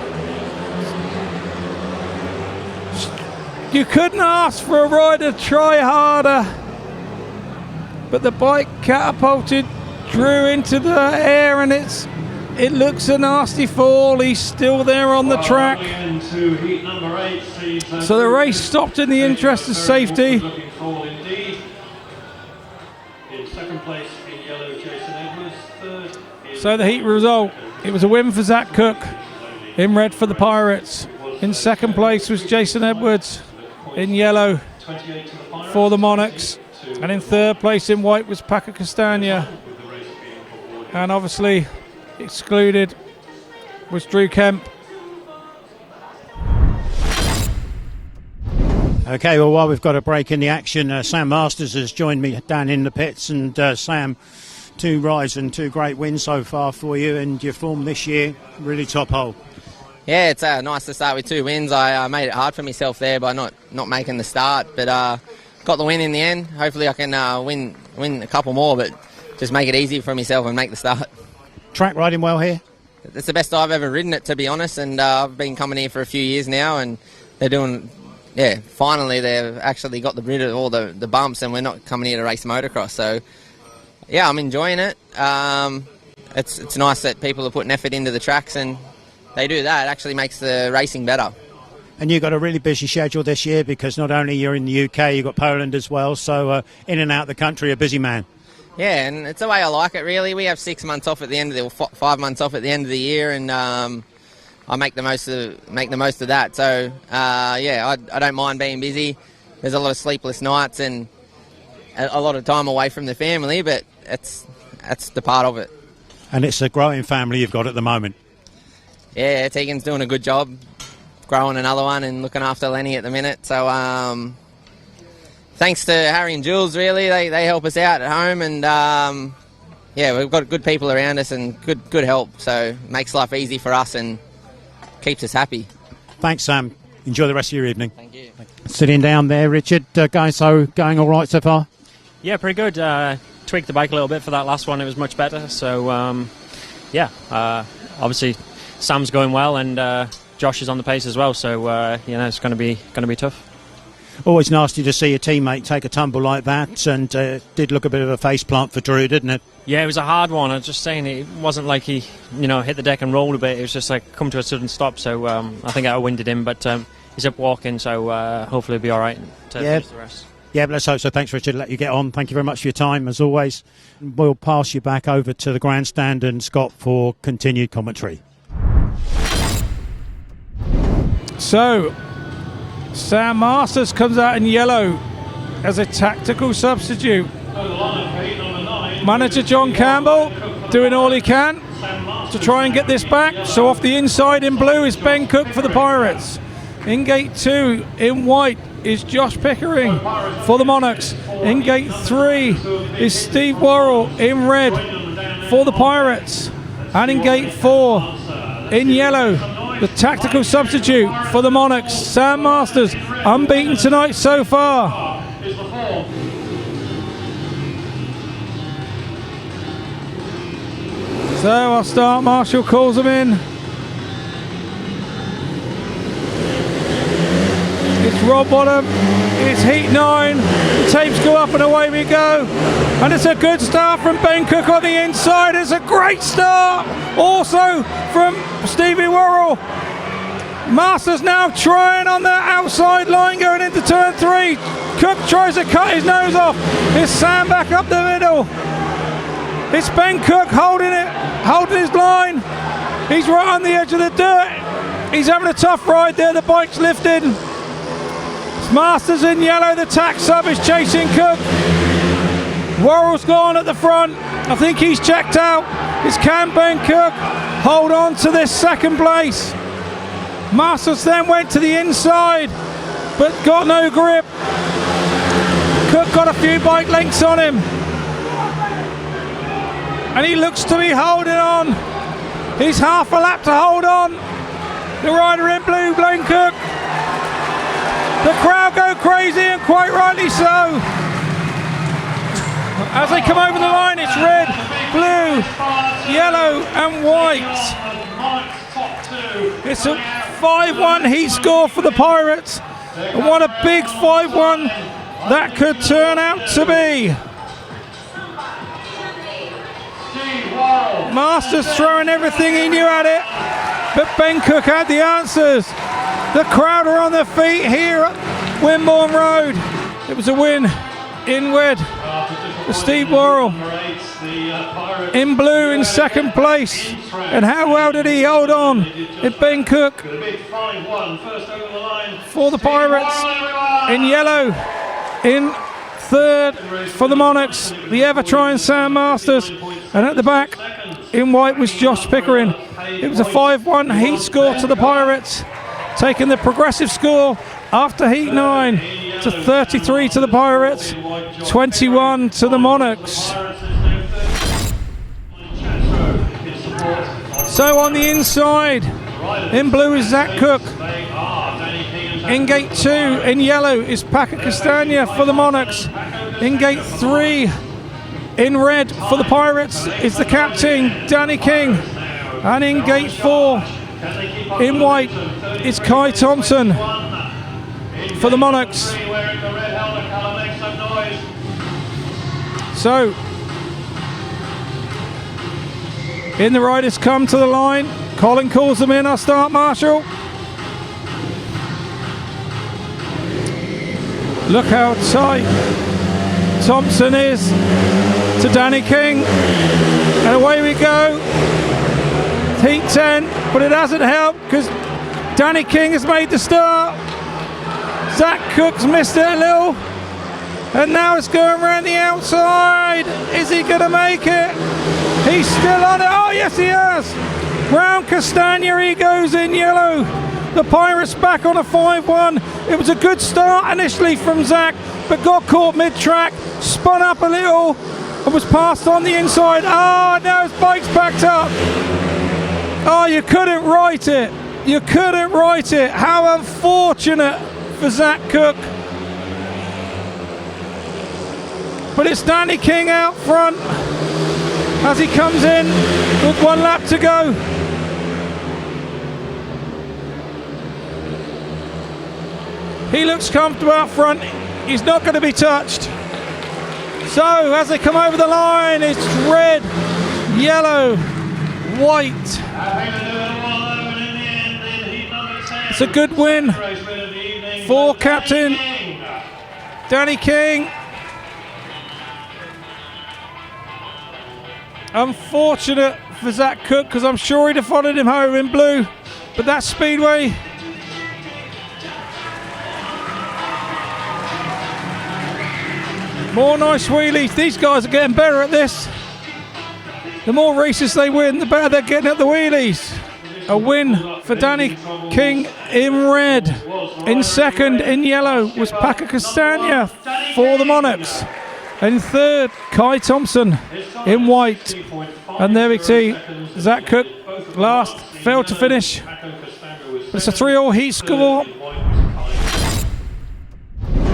You couldn't ask for a rider to try harder. But the bike catapulted Drew into the air, and it looks a nasty fall. He's still there on the track. So the race stopped in the interest of safety. So the heat result, it was a win for Zach Cook in red for the Pirates. In second place was Jason Edwards in yellow for the Monarchs. And in third place in white was Paco CASTAGNA. And obviously excluded was Drew Kemp. Okay, well, while we've got a break in the action, Sam Masters has joined me down in the pits. And Sam, 2 rides and 2 great wins so far for you, and your form this year really top hole. Yeah, it's nice to start with 2 wins. I made it hard for myself there by not making the start, but got the win in the end. Hopefully I can win a couple more, but just make it easy for myself and make the start. Track riding well here? It's the best I've ever ridden it, to be honest, and I've been coming here for a few years now, and they're doing, yeah, finally they've actually got rid of all the bumps, and we're not coming here to race motocross, so yeah, I'm enjoying it. It's nice that people are putting effort into the tracks, and they do that. It actually makes the racing better. And you've got a really busy schedule this year, because not only you're in the UK, you've got Poland as well, so in and out of the country, a busy man. Yeah, and it's the way I like it, really. We have 6 months off at the end of the, 5 months off at the end of the year, and I make the most of that. So yeah, I don't mind being busy. There's a lot of sleepless nights and a lot of time away from the family, but that's the part of it. And it's a growing family you've got at the moment. Yeah, Tegan's doing a good job growing another one and looking after Lenny at the minute. So thanks to Harry and Jules, really, they help us out at home, and yeah, we've got good people around us and good help, so it makes life easy for us and keeps us happy. Thanks, Sam. Enjoy the rest of your evening. Thank you. Sitting down there, Richard, going all right so far? Yeah, pretty good. Tweaked the bike a little bit for that last one. It was much better. So yeah, obviously Sam's going well, and Josh is on the pace as well. So you know, it's going to be tough. Always nasty to see a teammate take a tumble like that, and did look a bit of a face plant for Drew, didn't it? Yeah, it was a hard one. I was just saying, it wasn't like he, hit the deck and rolled a bit. It was just like come to a sudden stop. So I think I winded him, but he's up walking, so hopefully he'll be all right to finish the rest. Yeah, but let's hope so. Thanks, Richard. Let you get on. Thank you very much for your time, as always. We'll pass you back over to the grandstand and Scott for continued commentary. So, Sam Masters comes out in yellow as a tactical substitute. Manager John Campbell doing all he can to try and get this back. So off the inside in blue is Ben Cook for the Pirates. In gate 2 in white is Josh Pickering for the Monarchs. In gate 3 is Steve Worrall in red for the Pirates. And in gate 4 in yellow, the tactical substitute for the Monarchs, Sam Masters, unbeaten tonight so far. So our start marshal calls them in. It's Rob Bottom, it's heat 9, the tapes go up and away we go. And it's a good start from Ben Cook on the inside. It's a great start also from Stevie Worrall. Masters now trying on the outside line going into turn 3. Cook tries to cut his nose off. It's Sam back up the middle. It's Ben Cook holding his line. He's right on the edge of the dirt. He's having a tough ride there, the bike's lifted. Masters in yellow, the tack sub is chasing Cook. Worrell's gone at the front. I think he's checked out. It's can Ben Cook hold on to this second place? Masters then went to the inside but got no grip. Cook got a few bike lengths on him, and he looks to be holding on. He's half a lap to hold on. The rider in blue, Blaine Cook. The crowd go crazy, and quite rightly so. As they come over the line, it's red, blue, yellow and white. It's a 5-1 heat score for the Pirates, and what a big 5-1 that could turn out to be. Masters throwing everything he knew at it, but Ben Cook had the answers. The crowd are on their feet here at Wimborne Road. It was a win in red for Steve Worrall. In blue in second place, and how well did he hold on? It's Ben Cook for the Pirates. In yellow in third for the Monarchs, the ever-trying Sam Masters, and at the back in white was Josh Pickering. It was a 5-1 heat score to the Pirates, taking the progressive score after heat 9 to 33 to the Pirates, 21 to the Monarchs. So on the inside, in blue is Zach Cook. In gate 2, in yellow, is Paco CASTAGNA for the Monarchs. In gate 3, in red for the Pirates, is the captain, Danny King. And in gate 4, in white, is Kye THOMPSON for the Monarchs. So, in the riders come to the line. Colin calls them in, our start marshal. Look how tight Thompson is to Danny King. And away we go. Heat 10, but it hasn't helped because Danny King has made the start. Zach Cook's missed it a little. And now it's going around the outside. Is he going to make it? He's still on it. Oh, yes, he has. Round CASTAGNA, he goes in yellow. The Pirates back on a 5-1. It was a good start initially from Zach, but got caught mid-track, spun up a little, and was passed on the inside. Oh, now his bike's backed up. Oh, you couldn't write it. You couldn't write it. How unfortunate for Zach Cook. But it's Danny King out front as he comes in with 1 lap to go. He looks comfortable out front. He's not going to be touched. So as they come over the line, it's red, yellow, white. It's a good win for captain Danny King. Unfortunate for Zach Cook, because I'm sure he'd have followed him home in blue, but that's Speedway. More nice wheelies. These guys are getting better at this. The more races they win, the better they're getting at the wheelies. A win for Danny King in red. In second, in yellow, was Paco CASTAGNA for the Monarchs. In third, Kye THOMPSON in white. And there we see Zach Cook last, failed to finish. It's a 3-all heat score.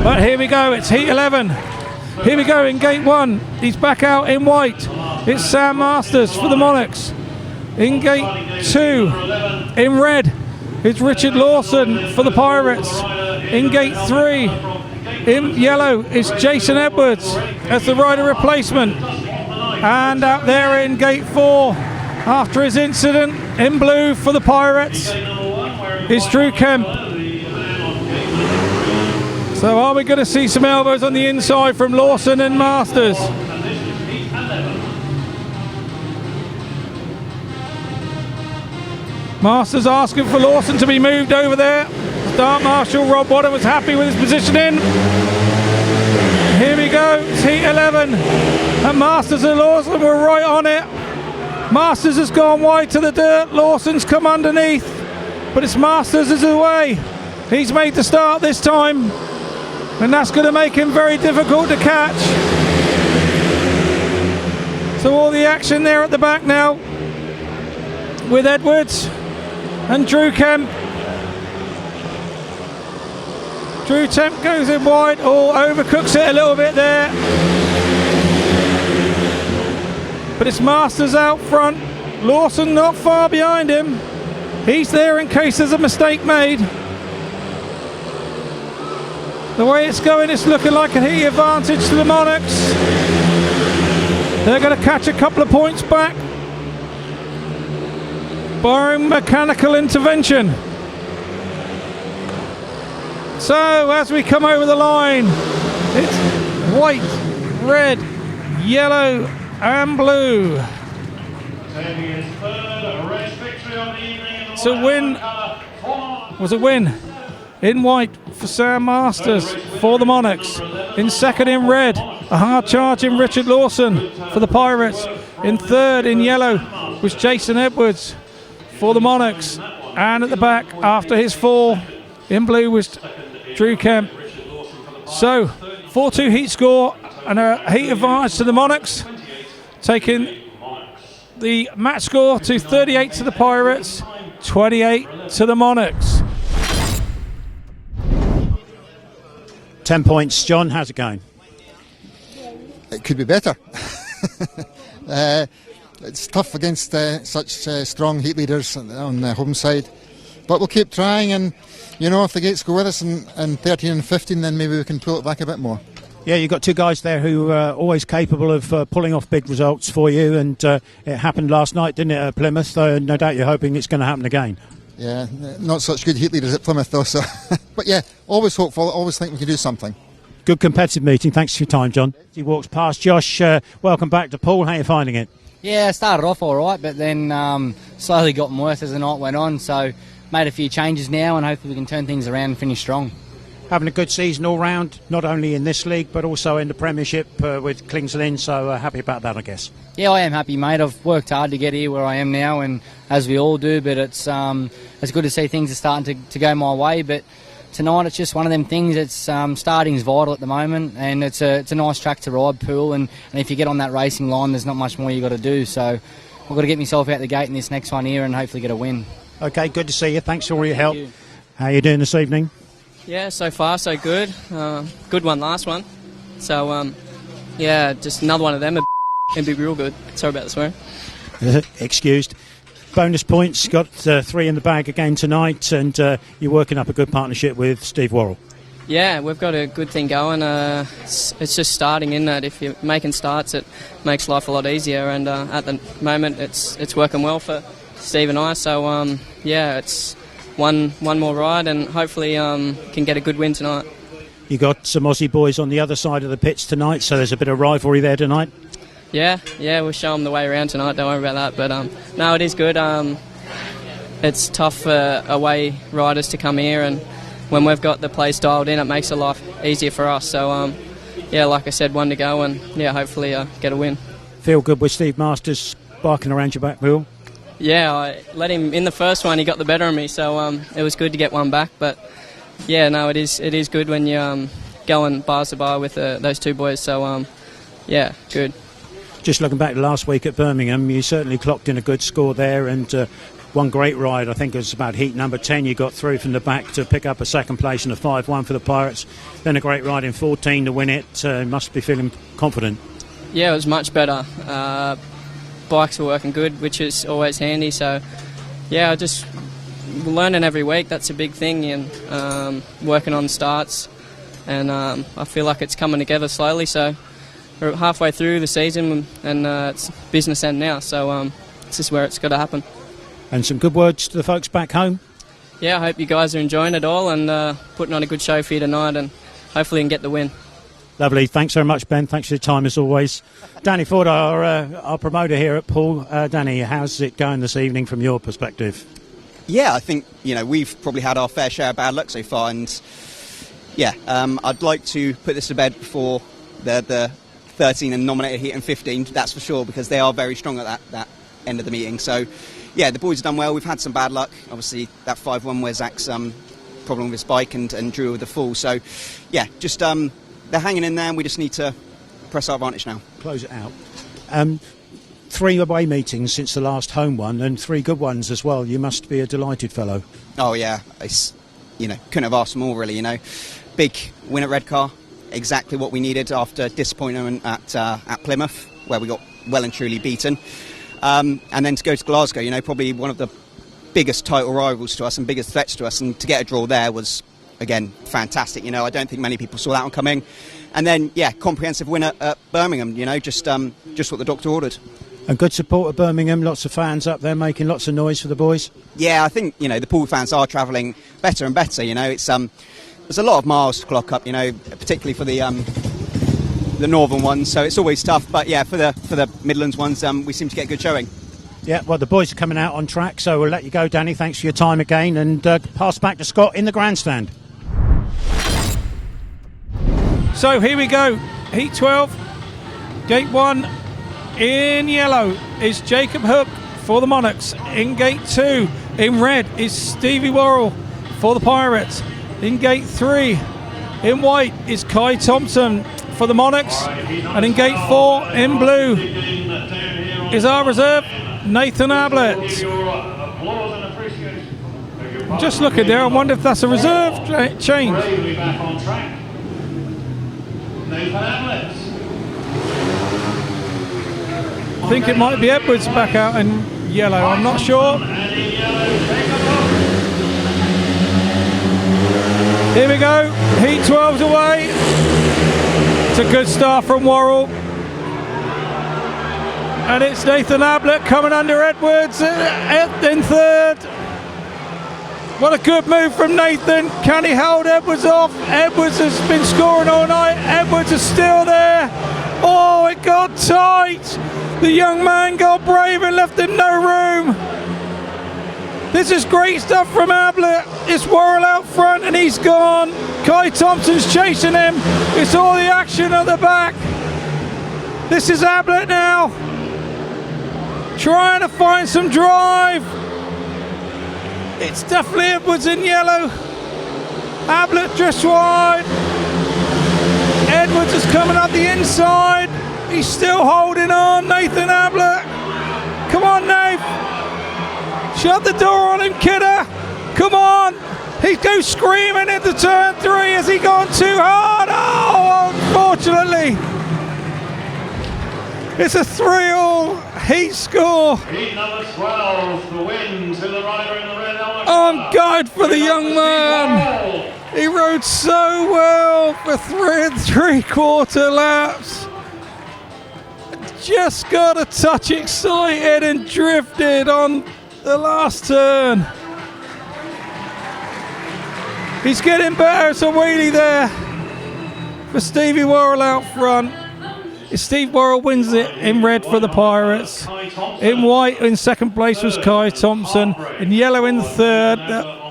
But here we go, it's heat 11. Here we go in gate 1. He's back out in white. It's Sam Masters for the Monarchs. In gate 2, in red, it's Richard Lawson for the Pirates. In gate 3, in yellow, it's Jason Edwards as the rider replacement. And out there in gate 4, after his incident, in blue for the Pirates, is Drew Kemp. So are we going to see some elbows on the inside from Lawson and Masters? Masters asking for Lawson to be moved over there. Start Marshal Rob Wadder was happy with his positioning. Here we go, it's heat 11. And Masters and Lawson were right on it. Masters has gone wide to the dirt. Lawson's come underneath. But it's Masters is away. He's made the start this time, and that's going to make him very difficult to catch. So all the action there at the back now with Edwards and Drew Kemp. Drew Kemp goes in wide, overcooks it a little bit there. But it's Masters out front. Lawson not far behind him. He's there in case there's a mistake made. The way it's going, it's looking like a heat advantage to the Monarchs. They're going to catch a couple of points back, barring mechanical intervention. So as we come over the line, it's white, red, yellow and blue. It's a win. Was a win in white for Sam Masters for the Monarchs. In second in red, a hard charge in Richard Lawson for the Pirates. In third in yellow was Jason Edwards for the Monarchs. And at the back, after his fall, in blue was Drew Kemp. So 4-2 heat score and a heat advantage to the Monarchs, taking the match score to 38 to the Pirates, 28 to the Monarchs. 10 points. John, how's it going? It could be better. It's tough against such strong heat leaders on the home side, but we'll keep trying, and you know, if the gates go with us in 13 and 15, then maybe we can pull it back a bit more. Yeah, you've got two guys there who are always capable of pulling off big results for you, and it happened last night, didn't it, at Plymouth? So no doubt you're hoping it's going to happen again. Yeah, not such good heat leaders at Plymouth though, so but yeah, always hopeful, always think we can do something. Good competitive meeting. Thanks for your time, John. He walks past. Josh, welcome back to Poole. How are you finding it? Yeah, I started off all right, but then slowly gotten worse as the night went on, so made a few changes now, and hopefully we can turn things around and finish strong. Having a good season all round, not only in this league but also in the Premiership with Kings Lynn, so happy about that, I guess. Yeah, I am happy, mate. I've worked hard to get here where I am now, and as we all do, but it's good to see things are starting to go my way. But tonight it's just one of them things. It's starting's vital at the moment, and it's a nice track to ride, Poole, and if you get on that racing line, there's not much more you got to do. So I've got to get myself out the gate in this next one here and hopefully get a win. Okay, good to see you. Thanks for all your help. How are you doing this evening? Yeah, so far so good. Good one last one. So, yeah, just another one of them can be real good. Sorry about the swearing. Excused. Bonus points, got 3 in the bag again tonight, and you're working up a good partnership with Steve Worrall. Yeah, we've got a good thing going. It's just starting in that. If you're making starts, it makes life a lot easier, and at the moment it's working well for Steve and I. So, yeah, it's one more ride, and hopefully can get a good win tonight. You got some Aussie boys on the other side of the pitch tonight, so there's a bit of rivalry there tonight. Yeah, we'll show them the way around tonight. Don't worry about that. But no, it is good. It's tough for away riders to come here, and when we've got the place dialed in, it makes it a lot easier for us. So yeah, like I said, one to go, and yeah, hopefully get a win. Feel good with Steve Masters barking around your back, Bill? Yeah, I let him in the first one. He got the better of me, so it was good to get one back. But yeah, no, it is good when you going bars to bar with those two boys. So yeah, good. Just looking back last week at Birmingham, you certainly clocked in a good score there, and one great ride. I think it was about heat number 10. You got through from the back to pick up a second place and a 5-1 for the Pirates. Then a great ride in 14 to win it. Must be feeling confident. Yeah, it was much better. Bikes were working good, which is always handy. So yeah, just learning every week. That's a big thing, and working on starts, and I feel like it's coming together slowly. So we're halfway through the season, and it's business end now. So this is where it's got to happen. And some good words to the folks back home. Yeah, I hope you guys are enjoying it all, and putting on a good show for you tonight, and hopefully you can get the win. Lovely. Thanks very much, Ben. Thanks for your time as always. Danny Ford, our promoter here at Poole. Danny, how's it going this evening from your perspective? Yeah, I think we've probably had our fair share of bad luck so far, and yeah, I'd like to put this to bed before the 13 and nominated heat and 15. That's for sure, because they are very strong at that end of the meeting. So yeah, the boys have done well. We've had some bad luck. Obviously, that 5-1 where Zach's problem with his bike and drew with the fall. So, yeah, just they're hanging in there, and we just need to press our advantage now. Close it out. 3 away meetings since the last home one, and 3 good ones as well. You must be a delighted fellow. Oh yeah, it's, couldn't have asked for more really. Big win at Redcar, exactly what we needed after disappointment at Plymouth, where we got well and truly beaten, and then to go to Glasgow, probably one of the biggest title rivals to us and biggest threats to us, and to get a draw there was again fantastic. I don't think many people saw that one coming. And then, yeah, comprehensive win at Birmingham, just what the doctor ordered. And good support at Birmingham, lots of fans up there making lots of noise for the boys. Yeah, I think, the Poole fans are travelling better and better, it's there's a lot of miles to clock up, particularly for the northern ones, so it's always tough, but yeah, for the Midlands ones, we seem to get a good showing. Yeah, well, the boys are coming out on track, so we'll let you go, Danny. Thanks for your time again, and pass back to Scott in the grandstand. So here we go, Heat 12, Gate 1 in yellow is Jacob Hook for the Monarchs. In Gate 2 in red is Stevie Worrall for the Pirates. In Gate 3 in white is Kye THOMPSON for the Monarchs. And in Gate 4 in blue is our reserve, Nathan Ablitt. Just looking there, I wonder if that's a reserve change. I think it might be Edwards back out in yellow, I'm not sure. Here we go, Heat 12's away. It's a good start from Worrall. And it's Nathan Ablitt coming under Edwards in third. What a good move from Nathan. Can he hold Edwards off? Edwards has been scoring all night. Edwards is still there. Oh, it got tight. The young man got brave and left him no room. This is great stuff from Ablitt. It's Worrall out front and he's gone. Kye THOMPSON's chasing him. It's all the action at the back. This is Ablitt now, trying to find some drive. It's definitely Edwards in yellow. Ablitt just wide. Edwards is coming up the inside. He's still holding on, Nathan Ablitt. Come on, Nate. Shut the door on him, kidder. Come on. He goes screaming into turn 3. Has he gone too hard? Oh, unfortunately. It's a 3-all heat score. Heat number 12, the win to the rider in the red helmet. On guide for the young man. He rode so well for 3 3/4 laps. Just got a touch excited and drifted on the last turn. He's getting better. It's a wheelie there for Stevie Worrall out front. Steve Worrall wins it in red for the Pirates. In white in second place was Kye THOMPSON. In yellow in third.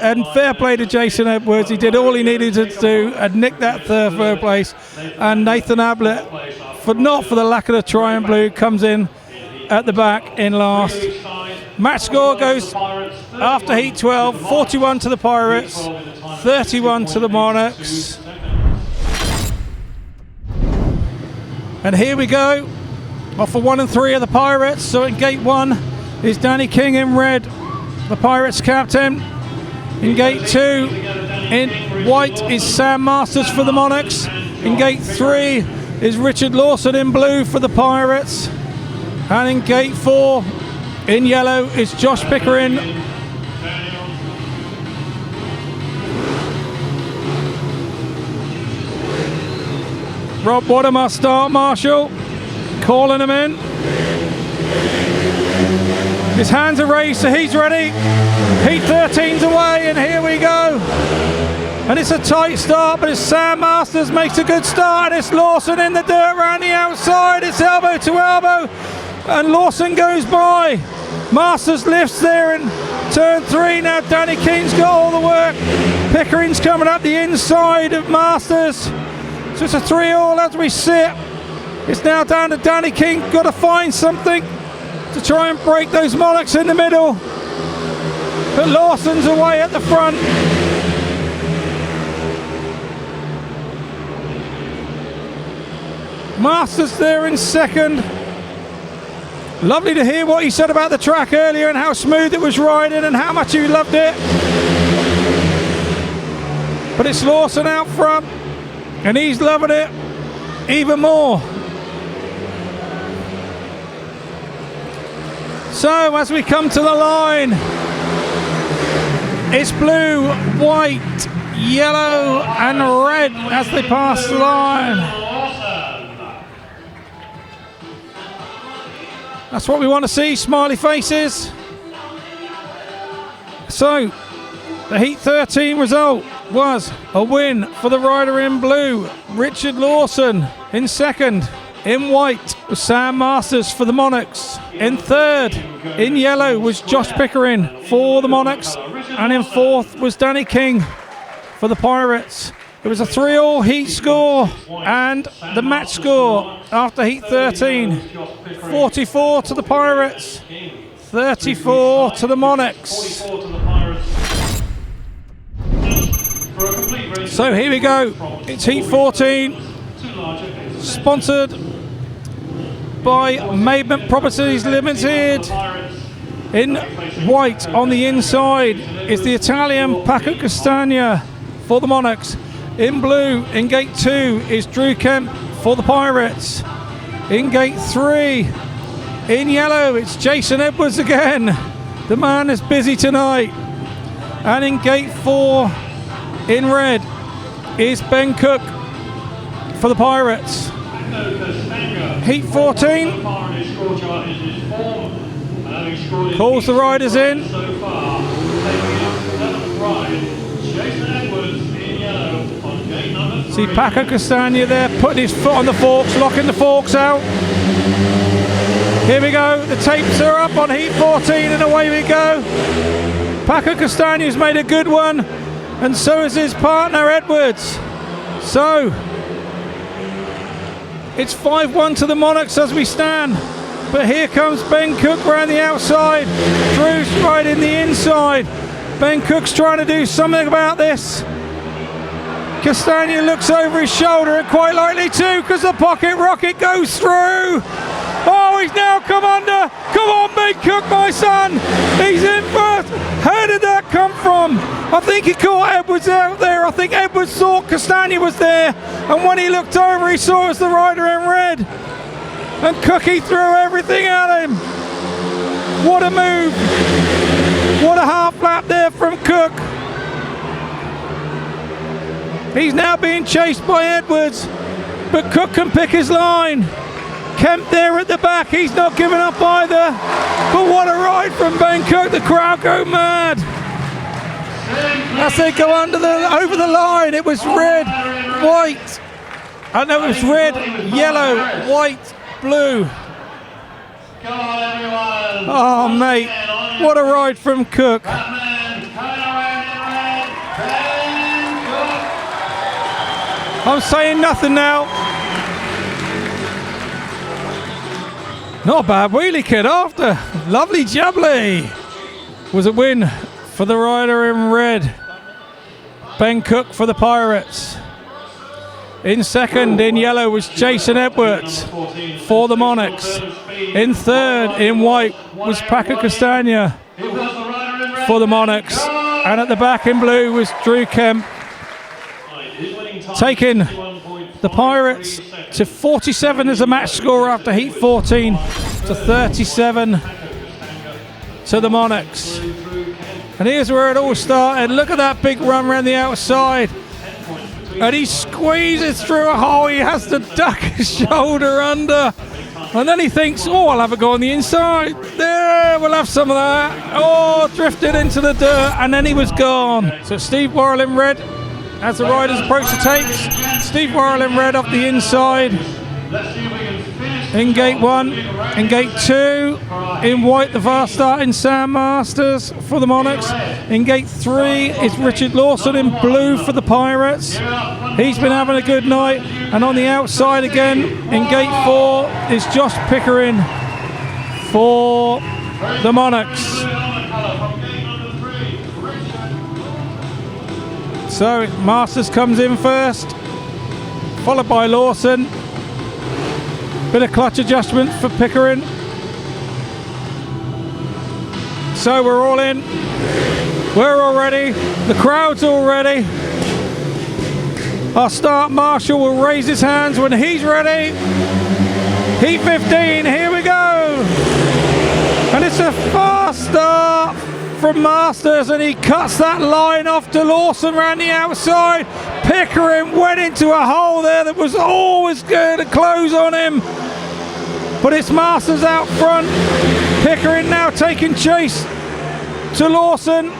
And fair play to Jason Edwards. He did all he needed to do and nicked that third place. And Nathan Ablitt, not for the lack of the try and blue, comes in at the back in last. Match score goes after Heat 12, 41 to the Pirates, 31 to the Monarchs. And here we go, off for 1 and 3 of the Pirates. So in Gate 1 is Danny King in red, the Pirates captain. In Gate 2, in white is Sam Masters for the Monarchs. In Gate 3 is Richard Lawson in blue for the Pirates. And in Gate 4, in yellow, is Josh Pickering. Rob Wadham, start marshal, calling him in. His hands are raised, so he's ready. Heat 13's away, and here we go. And it's a tight start, but it's Sam Masters makes a good start. It's Lawson in the dirt around the outside. It's elbow to elbow, and Lawson goes by. Masters lifts there in turn 3. Now Danny King's got all the work. Pickering's coming up the inside of Masters. So it's a 3-all as we sit. It's now down to Danny King. Got to find something to try and break those Monarchs in the middle. But Lawson's away at the front. Masters there in second. Lovely to hear what he said about the track earlier and how smooth it was riding and how much he loved it. But it's Lawson out front and he's loving it even more. So as we come to the line, it's blue, white, yellow and red as they pass the line. That's what we want to see, smiley faces. So, the Heat 13 result was a win for the rider in blue, Richard Lawson. In second, in white, was Sam Masters for the Monarchs. In third, in yellow, was Josh Pickering for the Monarchs. And in fourth was Danny King for the Pirates. It was a 3-all heat score, and the match score after Heat 13, 44 to the Pirates, 34 to the Monarchs. So here we go, it's Heat 14, sponsored by Maidment Properties Limited. In white on the inside is the Italian Paco CASTAGNA for the Monarchs. In blue, in gate 2, is Drew Kemp for the Pirates. In gate 3, in yellow, it's Jason Edwards again. The man is busy tonight. And in gate 4, in red, is Ben Cook for the Pirates. Heat 14. Calls the riders in. See Paco CASTAGNA there, putting his foot on the forks, locking the forks out. Here we go, the tapes are up on Heat 14 and away we go. Paco CASTAGNA's made a good one, and so is his partner Edwards. So, it's 5-1 to the Monarchs as we stand. But here comes Ben Cook round the outside. Drew's riding the inside. Ben Cook's trying to do something about this. CASTAGNA looks over his shoulder, and quite likely too, because the pocket rocket goes through. Oh, he's now come under. Come on, Ben Cook, my son. He's in first. How did that come from? I think he caught Edwards out there. I think Edwards thought CASTAGNA was there, and when he looked over, he saw it was the rider in red. And Cookie threw everything at him. What a move. What a half lap there from Cook. He's now being chased by Edwards, but Cook can pick his line. Kemp there at the back, he's not giving up either. But what a ride from Ben Cook, the crowd go mad. As they go over the line, it was red, white. I know it was red, yellow, white, blue. Oh mate, what a ride from Cook. I'm saying nothing now. Not a bad wheelie kid after. Lovely jubbly. Was a win for the rider in red. Ben Cook for the Pirates. In second, in yellow, was Jason Edwards for the Monarchs. In third, in white, was Paco CASTAGNA for the Monarchs. And at the back in blue was Drew Kemp, taking the Pirates to 47 as a match score after Heat 14 to 37 to the Monarchs. And here's where it all started. Look at that big run around the outside. And he squeezes through a hole. He has to duck his shoulder under. And then he thinks, oh, I'll have a go on the inside. There, we'll have some of that. Oh, drifted into the dirt, and then he was gone. So Steve Worrall in red as the riders approach the tapes. Steve Worrall in red off the inside. In gate 1, in gate 2, in white, the fast starting Sam Masters for the Monarchs. In gate 3 is Richard Lawson in blue for the Pirates. He's been having a good night. And on the outside again, in gate 4 is Josh Pickering for the Monarchs. So Masters comes in first, followed by Lawson. Bit of clutch adjustment for Pickering. So we're all in. We're all ready. The crowd's all ready. Our start marshal will raise his hands when he's ready. Heat 15, here we go. And it's a fast start from Masters, and he cuts that line off to Lawson around the outside. Pickering went into a hole there that was always going to close on him. But it's Masters out front. Pickering now taking chase to Lawson.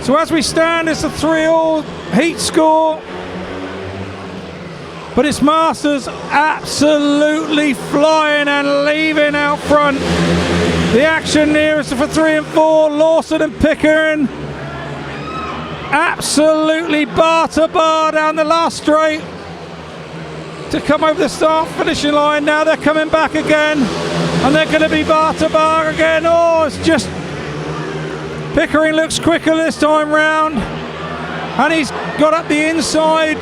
So as we stand, it's a 3-all heat score. But it's Masters absolutely flying and leaving out front. The action nearest for 3 and 4, Lawson and Pickering. Absolutely bar to bar down the last straight to come over the start finishing line. Now they're coming back again, and they're going to be bar to bar again. Oh, it's just Pickering looks quicker this time round, and he's got up the inside.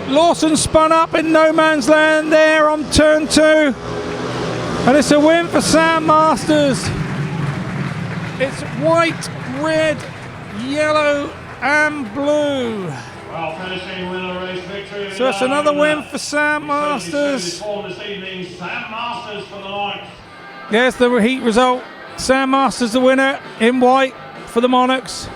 Lawson spun up in no man's land there on turn 2, and it's a win for Sam Masters. It's white, red, yellow and blue. Well, finishing winner race victory. So it's another win for Sam Masters. This evening, Sam Masters for the night. There's the heat result. Sam Masters the winner in white for the Monarchs.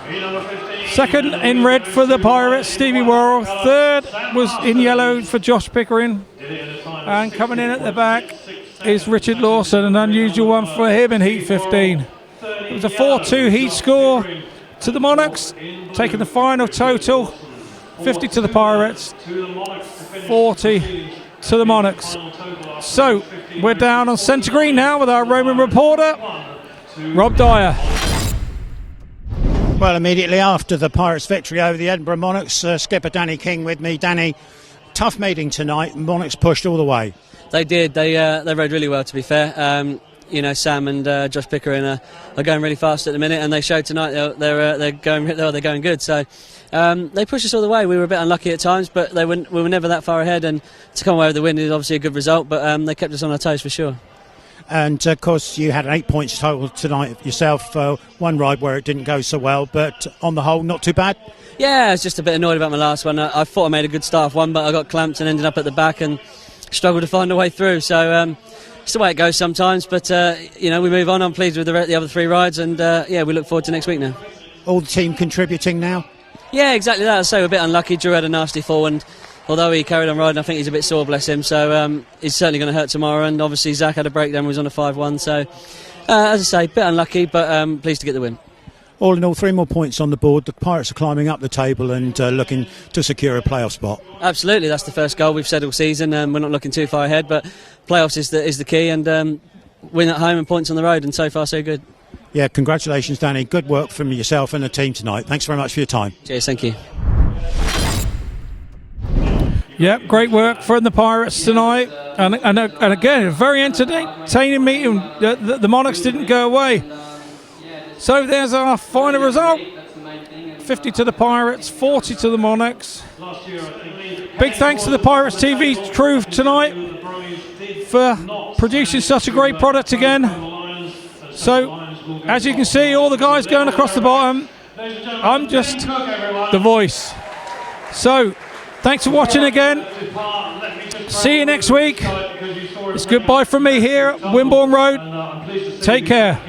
Second in red for the Pirates, Stevie Worrall. Third was in yellow for Josh Pickering. And coming in at the back is Richard Lawson, an unusual one for him in heat 15. It was a 4-2 heat score to the Monarchs, taking the final total 50 to the Pirates, 40 to the Monarchs. So we're down on centre green now with our Roman reporter, Rob Dyer. Well, immediately after the Pirates' victory over the Edinburgh Monarchs, skipper Danny King with me. Danny, tough meeting tonight. Monarchs pushed all the way. They did. They rode really well, to be fair. You know, Sam and Josh Pickering are going really fast at the minute, and they showed tonight they're going good. So they pushed us all the way. We were a bit unlucky at times, but we were never that far ahead. And to come away with the win is obviously a good result. But they kept us on our toes for sure. And of course, you had 8 points total tonight yourself. One ride where it didn't go so well, but on the whole, not too bad. Yeah, I was just a bit annoyed about my last one. I thought I made a good start of one, but I got clamped and ended up at the back and struggled to find a way through. So it's the way it goes sometimes. But you know, we move on. I'm pleased with the other 3 rides, and yeah, we look forward to next week now. All the team contributing now. Yeah, exactly that. So we're a bit unlucky. Drew had a nasty fall, and although he carried on riding, I think he's a bit sore, bless him. So he's certainly going to hurt tomorrow. And obviously Zach had a breakdown, was on a 5-1. So as I say, a bit unlucky, but pleased to get the win. All in all, 3 more points on the board. The Pirates are climbing up the table and looking to secure a playoff spot. Absolutely, that's the first goal we've said all season. We're not looking too far ahead, but playoffs is the key, and win at home and points on the road, and so far so good. Yeah, congratulations, Danny. Good work from yourself and the team tonight. Thanks very much for your time. Cheers, thank you. Yep, great work from the Pirates tonight, and again, a very entertaining meeting. The Monarchs didn't go away. So there's our final result: 50 to the Pirates, 40 to the Monarchs. Big thanks to the Pirates TV crew tonight for producing such a great product again. So, as you can see, all the guys going across the bottom. I'm just the voice. So, thanks for watching again. See you next week. It's goodbye from me here at Wimborne Road. Take care.